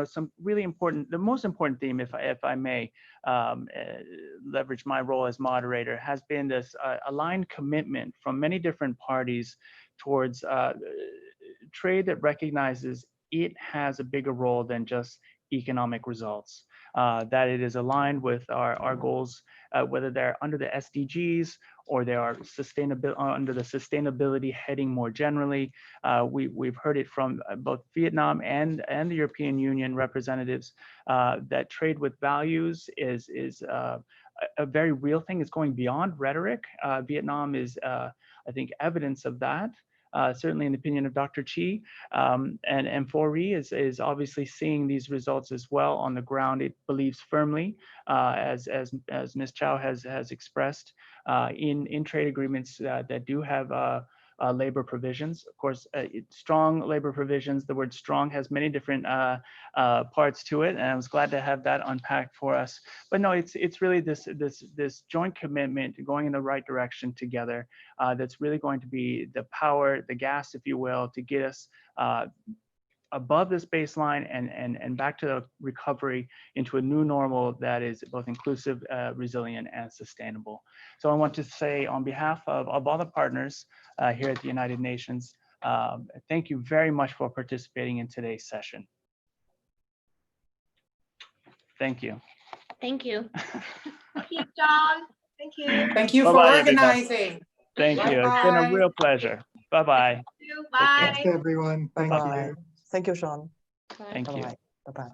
Some really important, the most important theme, if I may leverage my role as moderator, has been this aligned commitment from many different parties towards trade that recognizes it has a bigger role than just economic results, that it is aligned with our goals, whether they're under the SDGs or they are under the sustainability heading more generally. We've heard it from both Vietnam and the European Union representatives that trade with values is a very real thing. It's going beyond rhetoric. Vietnam is, I think, evidence of that. Certainly in the opinion of Dr. Chi, and M4E is obviously seeing these results as well on the ground. It believes firmly, as Ms. Chow has expressed, in trade agreements that do have labor provisions. Of course, strong labor provisions. The word strong has many different parts to it, and I was glad to have that unpacked for us. But no, it's really this joint commitment to going in the right direction together that's really going to be the power, the gas, if you will, to get us above this baseline and back to the recovery into a new normal that is both inclusive, resilient, and sustainable. So I want to say on behalf of all the partners here at the United Nations, thank you very much for participating in today's session. Thank you. Thank you. Thank you, John. Thank you. Thank you for Bye-bye, organizing. Thank you. It's been a real pleasure. Bye-bye. Bye. Thanks, everyone. Thank you. Bye-bye. Thank you, Sean. Thank you. Bye-bye. Bye-bye.